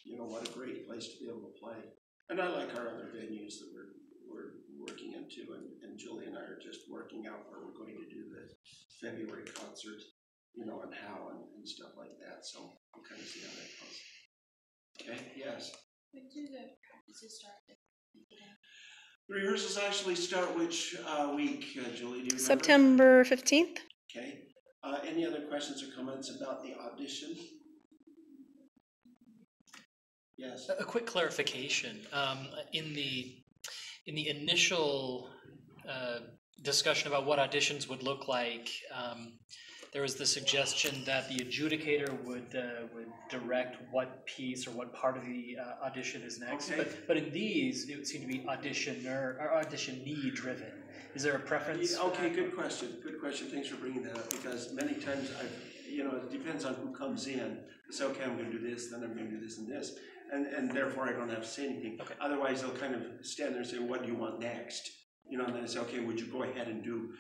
you know, what a great place to be able to play. And I like our other venues that we're working into, and Julie and I are just working out where we're going to do the February concert, you know, and how and stuff like that, so we'll kind of see how that goes. Okay, yes? When do the practices start? The rehearsals actually start which week, Julie, do you remember? September 15th. Okay. Any other questions or comments about the audition? Yes. A quick clarification. In the initial discussion about what auditions would look like, there was the suggestion that the adjudicator would direct what piece or what part of the audition is next. Okay. But in these, it would seem to be auditioner or auditionee driven. Is there a preference? Yeah, okay, good question. Good question. Thanks for bringing that up, because many times you know, it depends on who comes in. Say, okay, I'm going to do this, then I'm going to do this and this, and therefore I don't have to say anything. Okay. Otherwise, they'll kind of stand there and say, what do you want next? You know, and then I say, okay, would you go ahead and do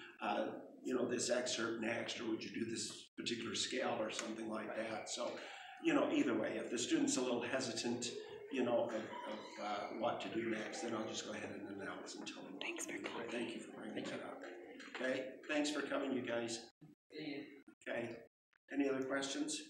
you know, this excerpt next, or would you do this particular scale or something like that? So, you know, either way, if the student's a little hesitant, you know, of what to do next, then I'll just go ahead and announce and tell them. Thanks for coming. Thank you for bringing that up. Okay, thanks for coming, you guys. Okay, any other questions?